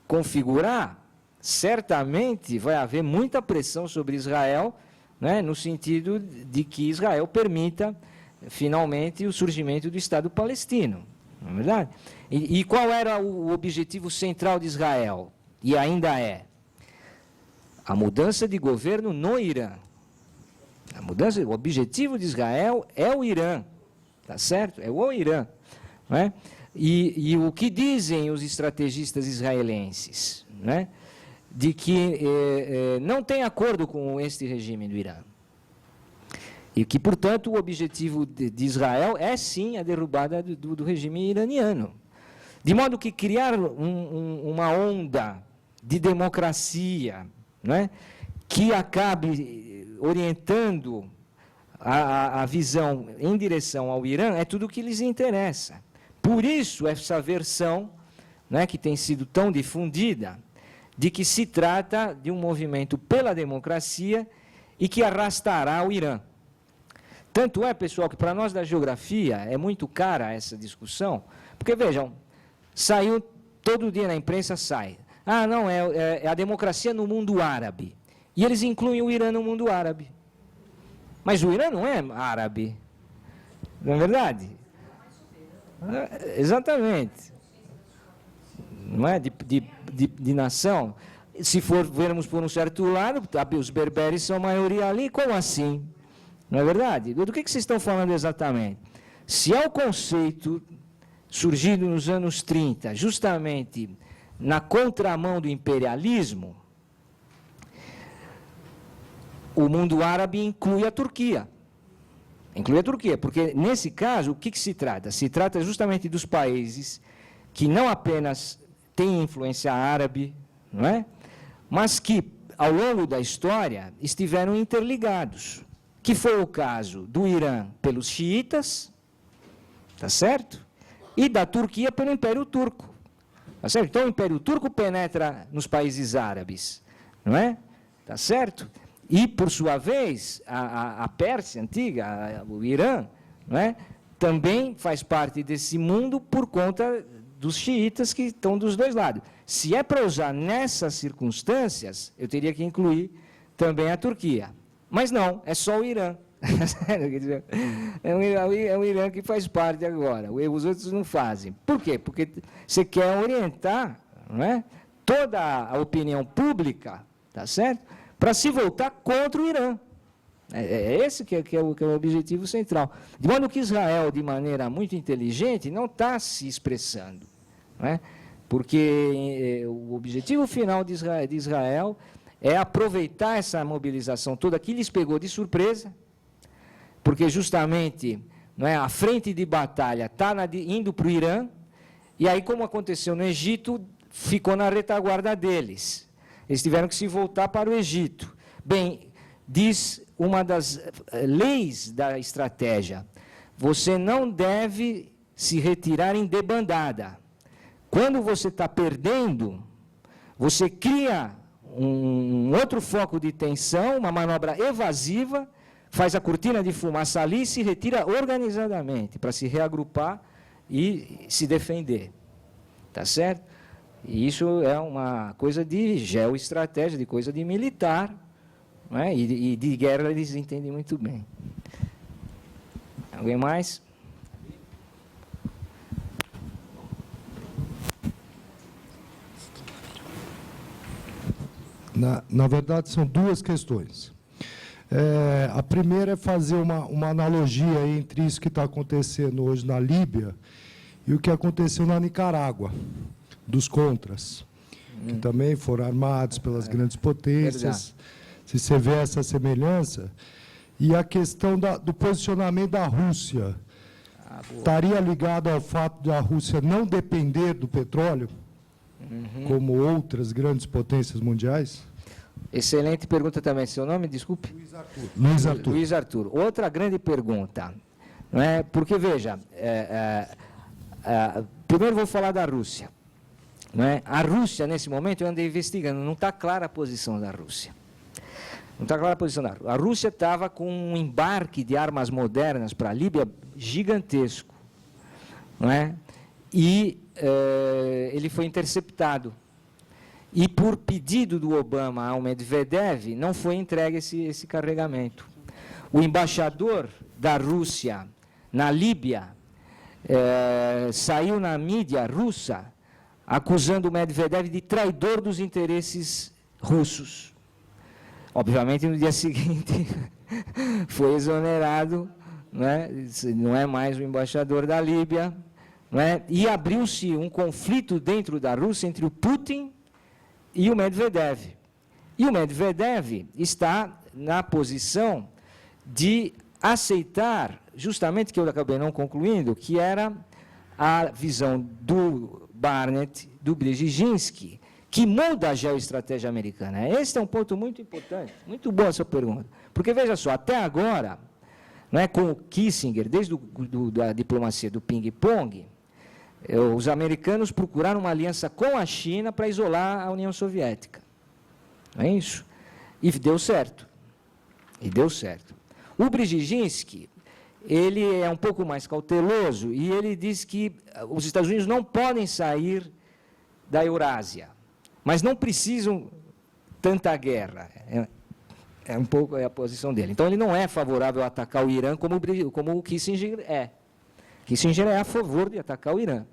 configurar, certamente vai haver muita pressão sobre Israel, né, no sentido de que Israel permita, finalmente, o surgimento do Estado palestino. Não é verdade? E qual era o objetivo central de Israel? E ainda é a mudança de governo no Irã. O objetivo de Israel é o Irã, tá certo? É o Irã, não é? E o que dizem os estrategistas israelenses, né? De que não tem acordo com este regime do Irã. E que, portanto, o objetivo de Israel é, sim, a derrubada do regime iraniano. De modo que criar uma onda de democracia, né, que acabe orientando a visão em direção ao Irã é tudo o que lhes interessa. Por isso, essa versão, né, que tem sido tão difundida, de que se trata de um movimento pela democracia e que arrastará o Irã. Tanto é, pessoal, que para nós da geografia é muito cara essa discussão, porque, vejam, saiu todo dia na imprensa, sai. Ah, não, é a democracia no mundo árabe. E eles incluem o Irã no mundo árabe. Mas o Irã não é árabe. Não é verdade? Exatamente. Não é? De nação. Se vermos por um certo lado, os berberes são a maioria ali, como assim? Não é verdade? Do que vocês estão falando exatamente? Se é o conceito surgido nos anos 30, justamente na contramão do imperialismo, o mundo árabe inclui a Turquia. Inclui a Turquia, porque nesse caso, o que se trata? Se trata justamente dos países que não apenas têm influência árabe, não é? Mas que, ao longo da história, estiveram interligados. Que foi o caso do Irã pelos xiitas, tá certo? E da Turquia pelo Império Turco. Tá certo? Então o Império Turco penetra nos países árabes, não é? Tá certo? E, por sua vez, a Pérsia antiga, o Irã, não é? Também faz parte desse mundo por conta dos xiitas que estão dos dois lados. Se é para usar nessas circunstâncias, eu teria que incluir também a Turquia. Mas não, é só o Irã. É o Irã que faz parte agora. Os outros não fazem. Por quê? Porque você quer orientar, não é, toda a opinião pública, tá certo? Para se voltar contra o Irã. É esse que é o objetivo central. De modo que Israel, de maneira muito inteligente, não está se expressando. Não é? Porque o objetivo final de Israel é aproveitar essa mobilização toda que lhes pegou de surpresa, porque justamente, não é, a frente de batalha está indo para o Irã, e aí, como aconteceu no Egito, ficou na retaguarda deles. Eles tiveram que se voltar para o Egito. Bem, diz uma das leis da estratégia, você não deve se retirar em debandada. Quando você está perdendo, você cria um outro foco de tensão, uma manobra evasiva, faz a cortina de fumaça ali e se retira organizadamente para se reagrupar e se defender. Tá certo? E isso é uma coisa de geoestratégia, de coisa de militar, não é? E de guerra eles entendem muito bem. Alguém mais? Na verdade, são duas questões. A primeira é fazer uma analogia entre isso que está acontecendo hoje na Líbia e o que aconteceu na Nicarágua, dos contras, que também foram armados pelas grandes potências. Verdade. Se você vê essa semelhança. E a questão do posicionamento da Rússia, estaria ligado ao fato de a Rússia não depender do petróleo, como outras grandes potências mundiais? Excelente pergunta também. Seu nome, desculpe? Luiz Arthur. Luiz Arthur. Outra grande pergunta, não é? Porque, veja, primeiro vou falar da Rússia. Não é? A Rússia, nesse momento, eu andei investigando, não está clara a posição da Rússia. Não está clara a posição da Rússia. A Rússia estava com um embarque de armas modernas para a Líbia gigantesco. Não é? E ele foi interceptado. E, por pedido do Obama ao Medvedev, não foi entregue esse carregamento. O embaixador da Rússia na Líbia saiu na mídia russa acusando o Medvedev de traidor dos interesses russos. Obviamente, no dia seguinte, foi exonerado, não é mais o embaixador da Líbia, não é? E abriu-se um conflito dentro da Rússia entre o Putin e o Medvedev. E o Medvedev está na posição de aceitar, justamente o que eu acabei não concluindo, que era a visão do Barnett, do Brzezinski, que muda a geoestratégia americana. Este é um ponto muito importante, muito boa essa pergunta. Porque, veja só, até agora, não é, com o Kissinger, desde a diplomacia do ping-pong, os americanos procuraram uma aliança com a China para isolar a União Soviética. Não é isso? E deu certo. E deu certo. O Brzezinski, ele é um pouco mais cauteloso e ele diz que os Estados Unidos não podem sair da Eurásia, mas não precisam tanta guerra. É um pouco a posição dele. Então, ele não é favorável a atacar o Irã como o Kissinger é. Kissinger é a favor de atacar o Irã.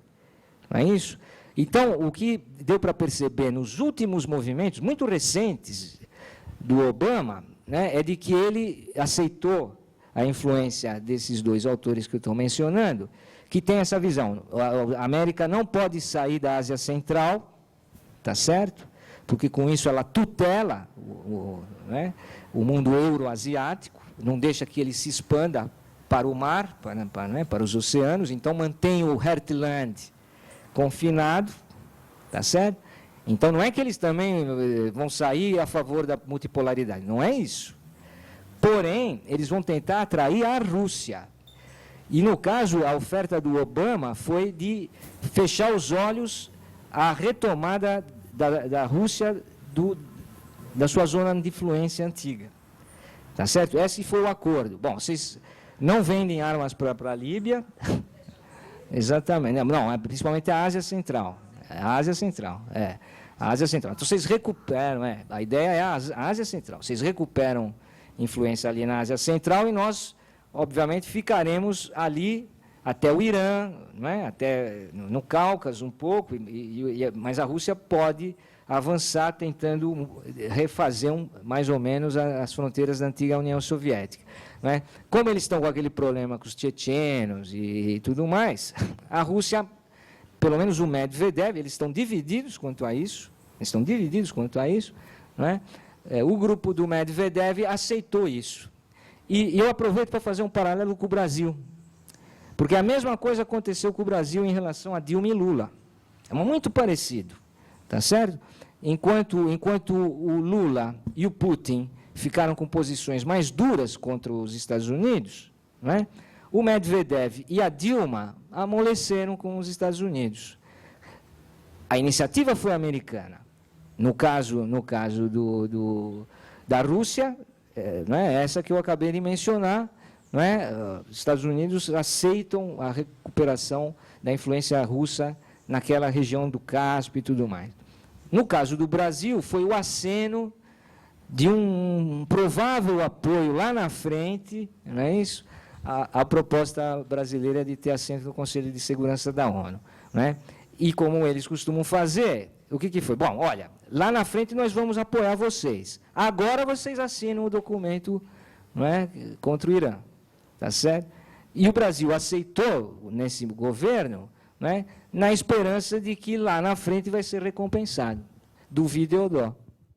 Não é isso? Então, o que deu para perceber nos últimos movimentos, muito recentes, do Obama, né, é de que ele aceitou a influência desses dois autores que eu estou mencionando, que tem essa visão. A América não pode sair da Ásia Central, tá certo? Porque com isso ela tutela o mundo euroasiático, não deixa que ele se expanda para o mar, para os oceanos, então mantém o Heartland confinado, tá certo? Então não é que eles também vão sair a favor da multipolaridade, não é isso. Porém, eles vão tentar atrair a Rússia. E, no caso, a oferta do Obama foi de fechar os olhos à retomada da Rússia da sua zona de influência antiga. Tá certo? Esse foi o acordo. Bom, vocês não vendem armas para a Líbia. Exatamente. Não, principalmente a Ásia Central. A Ásia Central, a Ásia Central. Então, vocês recuperam, a ideia é a Ásia Central. Vocês recuperam influência ali na Ásia Central e nós, obviamente, ficaremos ali até o Irã, até no Cáucaso um pouco, mas a Rússia pode avançar tentando refazer mais ou menos as fronteiras da antiga União Soviética. Como eles estão com aquele problema com os tchetchenos e tudo mais, a Rússia, pelo menos o Medvedev, eles estão divididos quanto a isso, o grupo do Medvedev aceitou isso. E eu aproveito para fazer um paralelo com o Brasil, porque a mesma coisa aconteceu com o Brasil em relação a Dilma e Lula. É muito parecido, tá certo? Enquanto o Lula e o Putin ficaram com posições mais duras contra os Estados Unidos, né? O Medvedev e a Dilma amoleceram com os Estados Unidos. A iniciativa foi americana. No caso da Rússia, essa que eu acabei de mencionar, os Estados Unidos aceitam a recuperação da influência russa naquela região do Cáspio e tudo mais. No caso do Brasil, foi o aceno de um provável apoio lá na frente, não é isso? A proposta brasileira de ter assento no Conselho de Segurança da ONU. Né? E como eles costumam fazer, o que foi? Bom, olha, lá na frente nós vamos apoiar vocês. Agora vocês assinam o documento, não é, contra o Irã. Tá certo? E o Brasil aceitou nesse governo, né, na esperança de que lá na frente vai ser recompensado. Duvido eu dó.